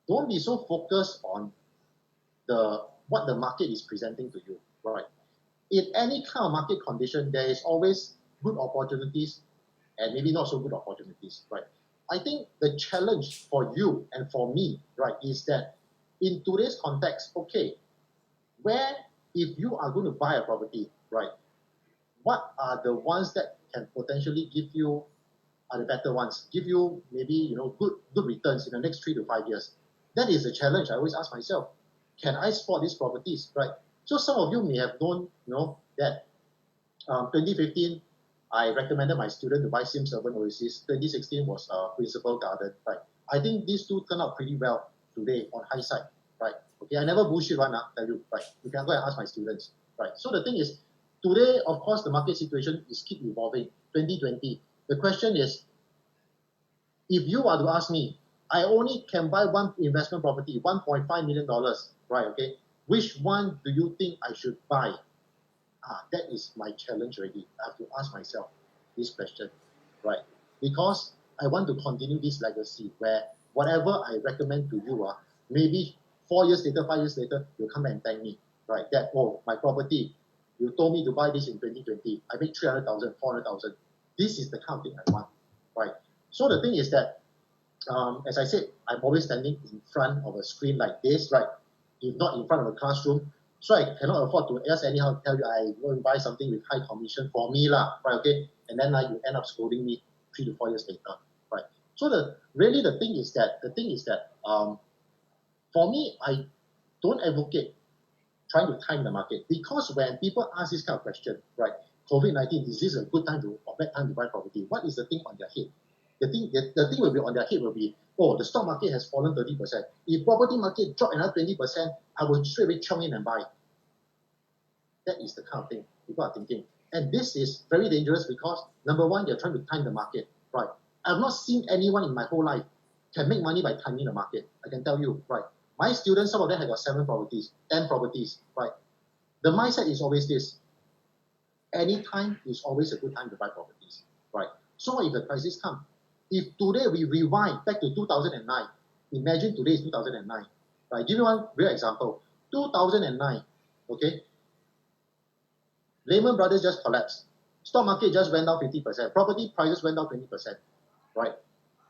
don't be so focused on what the market is presenting to you, right? In any kind of market condition, there is always good opportunities and maybe not so good opportunities, right? I think the challenge for you and for me, right, is that in today's context, okay, if you are going to buy a property, right, what are the ones that can potentially give you are the better ones, give you maybe good returns in the next 3 to 5 years? That is the challenge I always ask myself. Can I spot these properties, right? So some of you may have known, that 2015, I recommended my student to buy Sims Urban Oasis. 2016 was Principal Garden, right? I think these two turned out pretty well today on hindsight, right? Okay, I never bullshit one, tell you, right? You can go and ask my students, right? So the thing is, today, of course, the market situation is keep evolving. 2020, the question is, if you are to ask me, I only can buy one investment property, $1.5 million, right? Okay, which one do you think I should buy? That is my challenge already. I have to ask myself this question, right? Because I want to continue this legacy where whatever I recommend to you, maybe 4 years later, 5 years later, you'll come and thank me, right? That, oh, my property, you told me to buy this in 2020. I made 300,000, 400,000. This is the kind of thing I want, right? So the thing is that, as I said, I'm always standing in front of a screen like this, right? If not in front of a classroom, so I cannot afford to just anyhow tell you I go and buy something with high commission for me, right? Okay, and then you end up scolding me 3 to 4 years later, right? So the thing is that for me, I don't advocate trying to time the market, because when people ask this kind of question, right? COVID-19, is this a good time or bad time to buy property? What is the thing on their head? The thing will be on their head will be, oh, the stock market has fallen 30%. If property market drop another 20%, I will straight away chong in and buy. That is the kind of thing people are thinking. And this is very dangerous because, number one, you're trying to time the market, right? I've not seen anyone in my whole life can make money by timing the market. I can tell you, right? My students, some of them have got 7 properties, 10 properties, right? The mindset is always this. Any time is always a good time to buy properties, right? So if the crisis comes, if today we rewind back to 2009, imagine today is 2009, right? Give you one real example. 2009, okay? Lehman Brothers just collapsed. Stock market just went down 50%. Property prices went down 20%, right?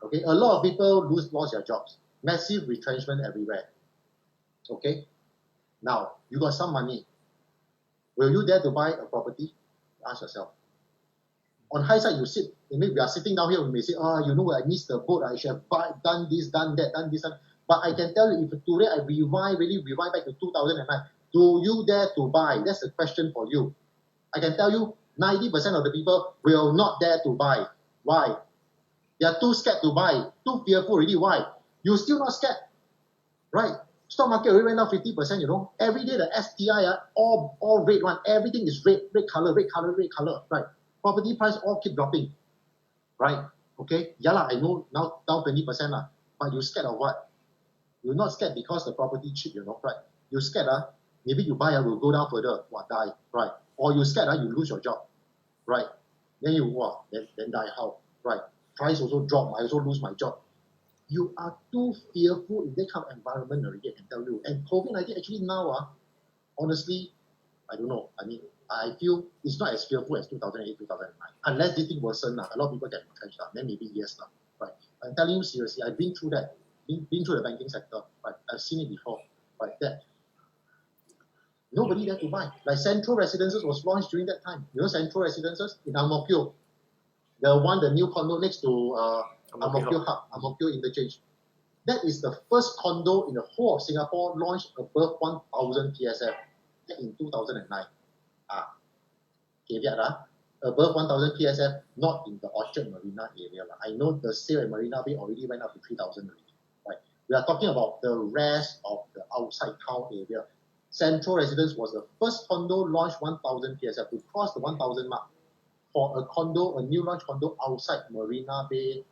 Okay, a lot of people lost their jobs. Massive retrenchment everywhere. Okay, now you got some money. Will you dare to buy a property? Ask yourself. On hindsight, we are sitting down here, we may say, you know, I missed the boat, I should have done this, done that, done this, but I can tell you, if today I really rewind back to 2009, do you dare to buy? That's the question for you. I can tell you, 90% of the people will not dare to buy. Why? They are too scared to buy, too fearful already. Why? You still not scared, right? Stock market already went down 50%, you know. Every day the STI, all red one, everything is red color, right? Property price all keep dropping, right? Okay, yeah lah, I know now down 20% lah, but you scared of what? You're not scared because the property cheap, you know, right? You scared, maybe you buy, will go down further, die, right? Or you scared, you lose your job, right? Then then die how, right? Price also drop, I also lose my job. You are too fearful in that kind of environment already, I can tell you. And COVID-19 actually now, honestly, I don't know. I mean, I feel it's not as fearful as 2008, 2009. Unless this thing worsen, a lot of people get retrenched, then maybe yes, right? I'm telling you seriously, I've been through that. Been through the banking sector, right? I've seen it before, right? That nobody there to buy. Like Central Residences was launched during that time. You know Central Residences in Ang-Mo-Kio, the new condo next to Ang-Mo-Kio Hub, Ang-Mo-Kio Interchange. That is the first condo in the whole of Singapore launched above 1,000 PSF in 2009. Caveat, above 1,000 PSF, not in the Orchard Marina area. I know the sale at Marina Bay already went up to 3,000 already. Right? We are talking about the rest of the outside town area. Central Residence was the first condo launched 1,000 PSF to cross the 1,000 mark for a new launch condo outside Marina Bay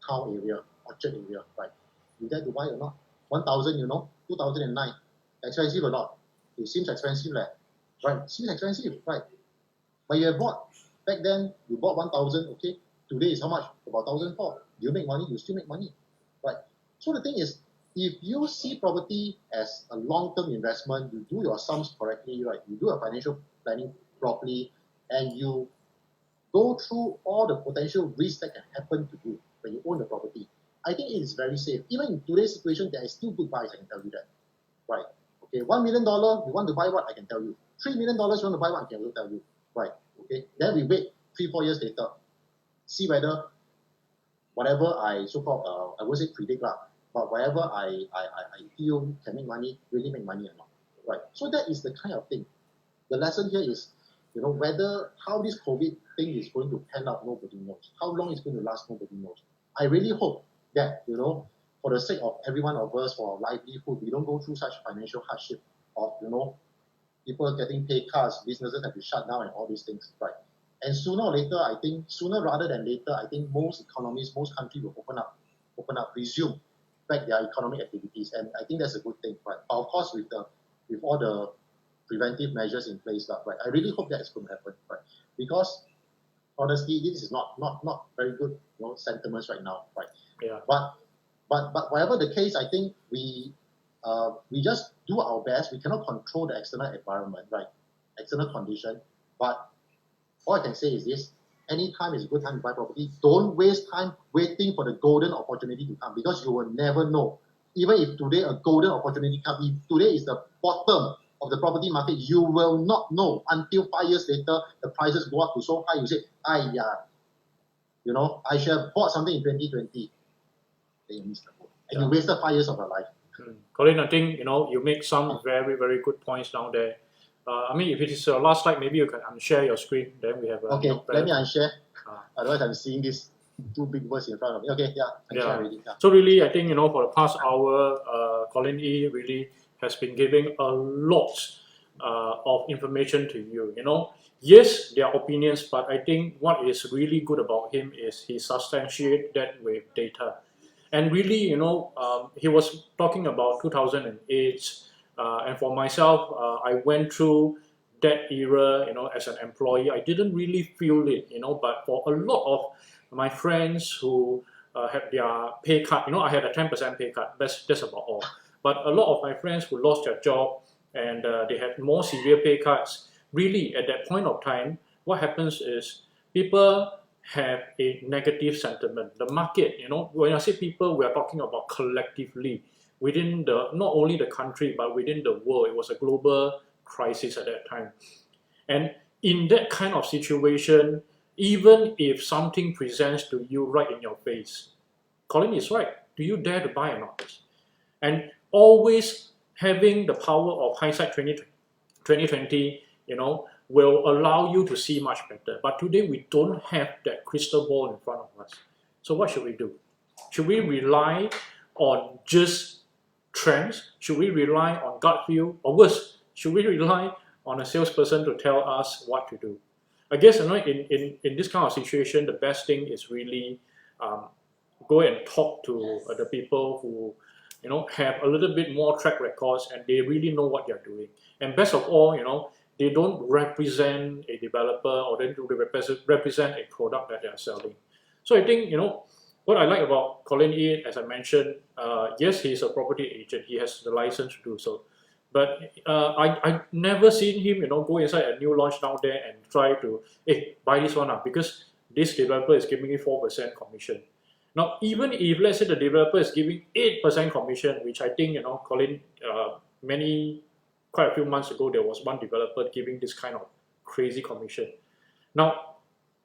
town area, Orchard area. Right? You dare to buy or not? 1,000, you know, 2009. Expensive or not? It seems expensive, right? Seems expensive, right? But you have bought, back then, you bought 1,000, okay? Today is how much? About 1,004. You make money, you still make money, right? So the thing is, if you see property as a long-term investment, you do your sums correctly, right? You do your financial planning properly, and you go through all the potential risks that can happen to you when you own the property. I think it is very safe. Even in today's situation, there is still good buys, I can tell you that, right? Okay, $1 million, you want to buy what? I can tell you. $3 million, you want to buy what? I can also tell you. Right, okay. Then we wait 3-4 years later, see whether whatever I so-called, I won't say predict but whatever I feel can make money, really make money or not. Right. So that is the kind of thing. The lesson here is, you know, how this COVID thing is going to pan out, nobody knows. How long it's going to last, nobody knows. I really hope that, you know, for the sake of every one of us, for our livelihood, we don't go through such financial hardship of, you know, people getting pay cuts, businesses have to shut down and all these things, right? And sooner or later, I think, sooner rather than later, I think most economies, most countries will open up, resume back their economic activities. And I think that's a good thing, right? But of course, with all the preventive measures in place, right? I really hope that it's going to happen, right? Because honestly, this is not very good, you know, sentiments right now, right? Yeah. But whatever the case, I think we just do our best. We cannot control the external environment, right? External condition. But all I can say is this: any time is a good time to buy property. Don't waste time waiting for the golden opportunity to come, because you will never know. Even if today a golden opportunity comes, if today is the bottom of the property market, you will not know until 5 years later the prices go up to so high. You say, you know, I should have bought something in 2020. Then you missed the boat, and you wasted 5 years of your life. Colin, I think, you know, you make some very, very good points down there. I mean, if it is your last slide, maybe you can unshare your screen. Then we have okay. Let me unshare. Otherwise, I'm seeing these two big words in front of me. Okay, unshare already. Yeah. So really, I think, you know, for the past hour, Colin E really has been giving a lot of information to you. You know, yes, there are opinions, but I think what is really good about him is he substantiates that with data. And really, you know, he was talking about 2008, and for myself, I went through that era, you know, as an employee. I didn't really feel it, you know, but for a lot of my friends who had their pay cut, you know, I had a 10% pay cut, that's about all. But a lot of my friends who lost their job and they had more severe pay cuts, really at that point of time, what happens is people have a negative sentiment. The market, when I say people, we are talking about collectively within not only the country but within the world. It was a global crisis at that time, and in that kind of situation, even if something presents to you right in your face, Colin is right. Do you dare to buy or not? And always having the power of hindsight 2020, will allow you to see much better. But today we don't have that crystal ball in front of us. So what should we do? Should we rely on just trends? Should we rely on gut feel? Or worse, should we rely on a salesperson to tell us what to do? I guess in this kind of situation, the best thing is really go and talk to the people who have a little bit more track records and they really know what they're doing. And best of all, they don't represent a developer or they don't represent a product that they are selling. So I think, what I like about 𝐂𝐨𝐲𝐝, as I mentioned, yes, he's a property agent. He has the license to do so. But I've never seen him, go inside a new launch down there and try to, hey, buy this one up because this developer is giving me 4% commission. Now, even if, let's say, the developer is giving 8% commission, which I think, Colin, quite a few months ago, there was one developer giving this kind of crazy commission. Now,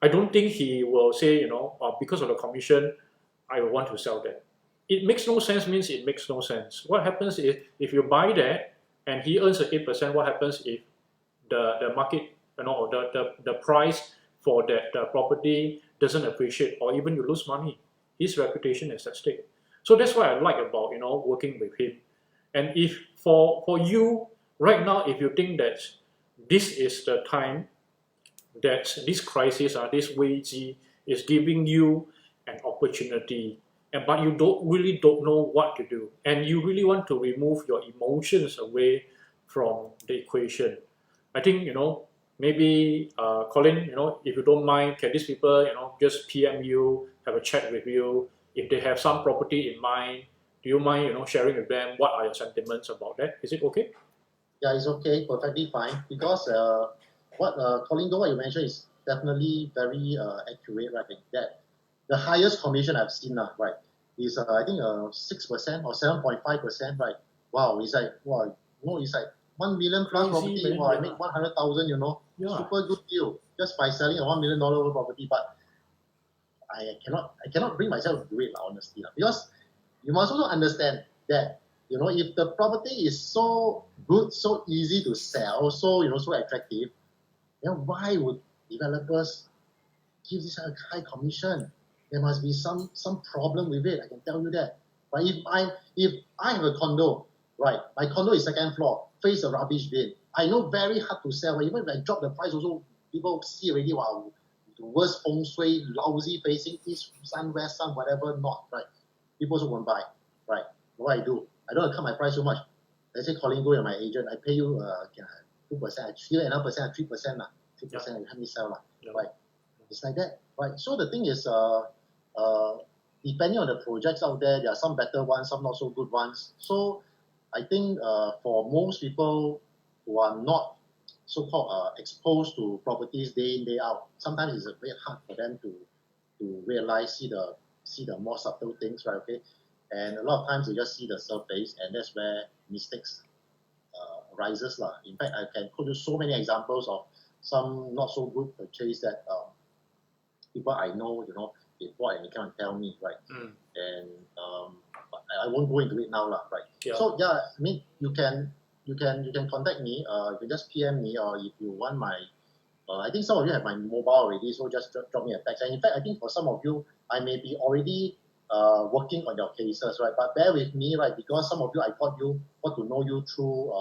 I don't think he will say, because of the commission, I want to sell that. It makes no sense means it makes no sense. What happens is, if you buy that and he earns 8%, what happens if the market, or the price for that property doesn't appreciate, or even you lose money? His reputation is at stake. So that's what I like about working with him. And if for you right now, if you think that this is the time that this crisis, this 𝐭𝐸 is giving you an opportunity, but you really don't know what to do, and you really want to remove your emotions away from the equation, I think maybe Colin, if you don't mind, can these people just PM you, have a chat with you? If they have some property in mind, do you mind sharing with them what are your sentiments about that? Is it okay? Yeah, it's okay, perfectly fine. Because what you mentioned is definitely very accurate, right? That the highest commission I've seen, right, is I think 6% or 7.5%, right? Wow, it's like it's like 1 million plus property. Man, wow, I make 100,000, Yeah. super good deal just by selling a $1 million property. But I cannot bring myself to do it, honestly, because you must also understand that if the property is so good, so easy to sell, so so attractive, then why would developers give this high commission? There must be some problem with it. I can tell you that. But if I have a condo, right, my condo is second floor, face a rubbish bin, I know very hard to sell. Even if I drop the price, also people see already, wow, the worst feng shui, lousy facing east, sun, west, sun, whatever not, right? People also won't buy, right? What I do, I don't cut my price so much. Let's say Colin Goh, you're my agent, I pay you 2%, 3%, 3%, 3%, you help me sell, right? It's like that, right? So the thing is, depending on the projects out there, there are some better ones, some not so good ones. So I think for most people who are not so-called exposed to properties day in, day out, sometimes it's a bit hard for them to realize, see the more subtle things, right? Okay, and a lot of times they just see the surface, and that's where mistakes arises, lah. In fact, I can quote you so many examples of some not so good purchase that people I know, they bought and they come and tell me, right? And but I won't go into it now, lah, right? Yeah. So yeah, I mean, you can contact me. You can just PM me, or if you want my, I think some of you have my mobile already, so just drop me a text. And in fact, I think for some of you, I may be already working on your cases, right? But bear with me, right? Because some of you, I got to know you through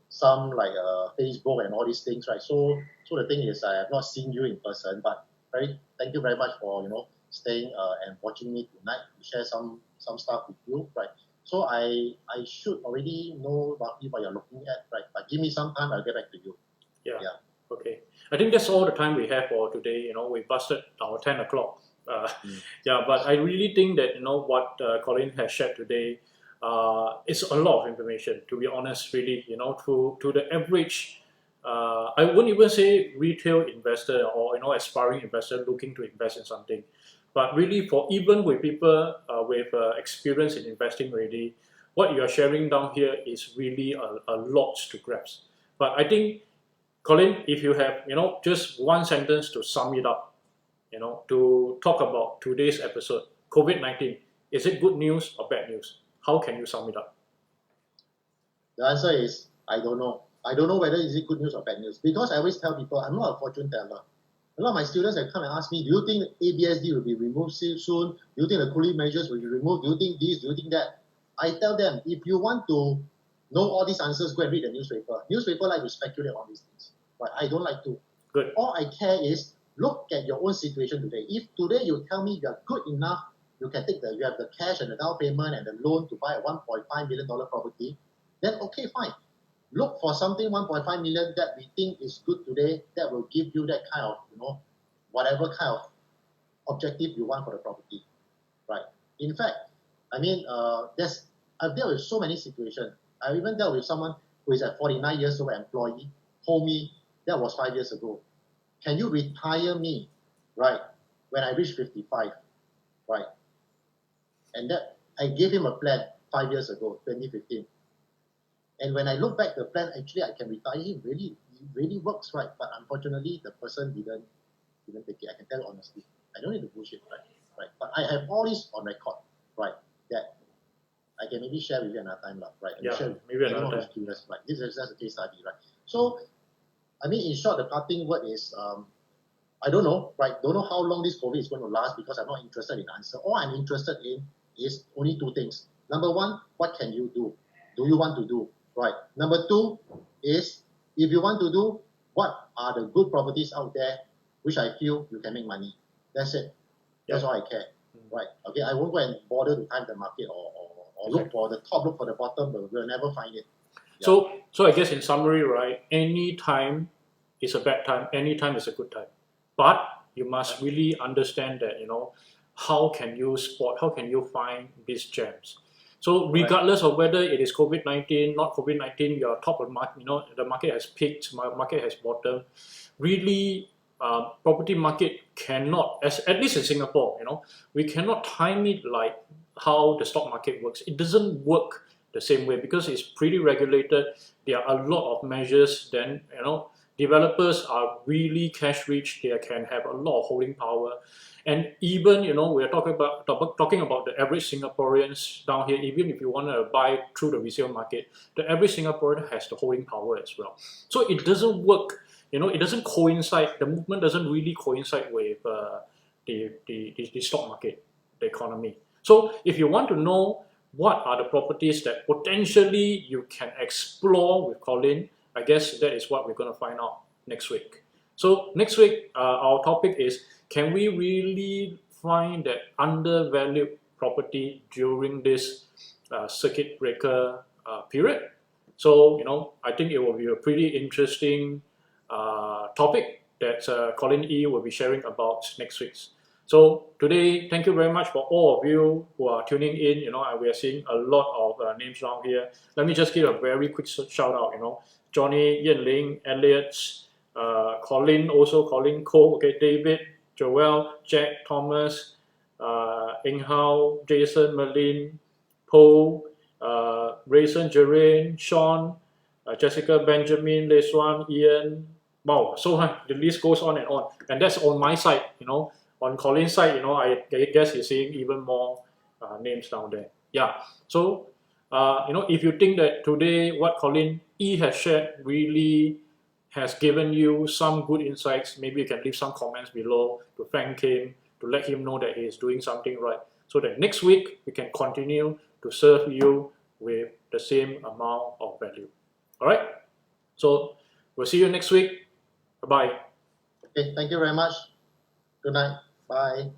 some like Facebook and all these things, right? So the thing is, I have not seen you in person, but thank you very much for staying and watching me tonight. We share some stuff with you, right? So I should already know roughly what you're looking at, right? But give me some time, I'll get back to you. Yeah. Okay. I think that's all the time we have for today. We busted our 10 o'clock. Yeah, but I really think that what Colin has shared today is a lot of information. To be honest, really, to the average I wouldn't even say retail investor or aspiring investor looking to invest in something, but really for even with people with experience in investing already, what you are sharing down here is really a lot to grasp. But I think, Colin, if you have just one sentence to sum it up, to talk about today's episode, COVID-19, is it good news or bad news? How can you sum it up? The answer is, I don't know. I don't know whether is it good news or bad news. Because I always tell people, I'm not a fortune teller. A lot of my students have come and asked me, do you think ABSD will be removed soon? Do you think the cooling measures will be removed? Do you think this? Do you think that? I tell them, if you want to know all these answers, go and read the newspaper. Newspaper like to speculate on these things. But I don't like to. Good. All I care is, look at your own situation today. If today you tell me you're good enough, you have the cash and the down payment and the loan to buy a $1.5 million property, then okay, fine. Look for something 1.5 million that we think is good today that will give you that kind of, whatever kind of objective you want for the property, right? In fact, I mean, I've dealt with so many situations. I even dealt with someone who is at 49 years old employee, told me that was 5 years ago. Can you retire me, right, when I reach 55, right? And that I gave him a plan 5 years ago, 2015. And when I look back, the plan, actually, I can retire him. It really works, right? But unfortunately, the person didn't take it. I can tell you honestly. I don't need to bullshit, right? But I have all this on record, right? That I can maybe share with you another time, right? Yeah, share maybe another time. Curious, right? This is just a case study, right? So, I mean, in short, the parting word is, I don't know, right? Don't know how long this COVID is going to last because I'm not interested in answer. All I'm interested in is only two things. Number one, what can you do? Do you want to do? Right. Number two is, if you want to do, what are the good properties out there which I feel you can make money? That's it. That's all I care. Right. Okay. I won't go and bother to time the market or look for the top, look for the bottom, but we'll never find it. Yeah. So I guess in summary, right, any time is a bad time, any time is a good time. But you must really understand that, how can you spot, how can you find these gems? So regardless of whether it is COVID-19, not COVID-19, you're top of the market, the market has peaked, market has bottomed. Really, property market cannot, at least in Singapore, we cannot time it like how the stock market works. It doesn't work the same way because it's pretty regulated. There are a lot of measures. Then, developers are really cash rich. They can have a lot of holding power. And even, we're talking about the average Singaporeans down here, even if you want to buy through the resale market, the average Singaporean has the holding power as well. So it doesn't work, it doesn't coincide, the movement doesn't really coincide with the stock market, the economy. So if you want to know what are the properties that potentially you can explore with Colin, I guess that is what we're going to find out next week. So next week, our topic is, can we really find that undervalued property during this circuit breaker period? So, I think it will be a pretty interesting topic that Colin E will be sharing about next week. So today, thank you very much for all of you who are tuning in. And we are seeing a lot of names around here. Let me just give a very quick shout out. Johnny, Yen Ling, Elliot, Colin, also Colin Cole, okay, David, Joel, Jack, Thomas, Eng Hao, Jason, Merlin, Paul, Rayson, Jerain, Sean, Jessica, Benjamin, Lesuan, Ian. Wow, so the list goes on. And that's on my side, On Colin's side, I guess you're seeing even more names down there. Yeah, so, if you think that today what Colin E has shared really has given you some good insights, maybe you can leave some comments below to thank him, to let him know that he is doing something right, so that next week we can continue to serve you with the same amount of value. All right? So we'll see you next week. Bye-bye. Okay, thank you very much. Good night. Bye.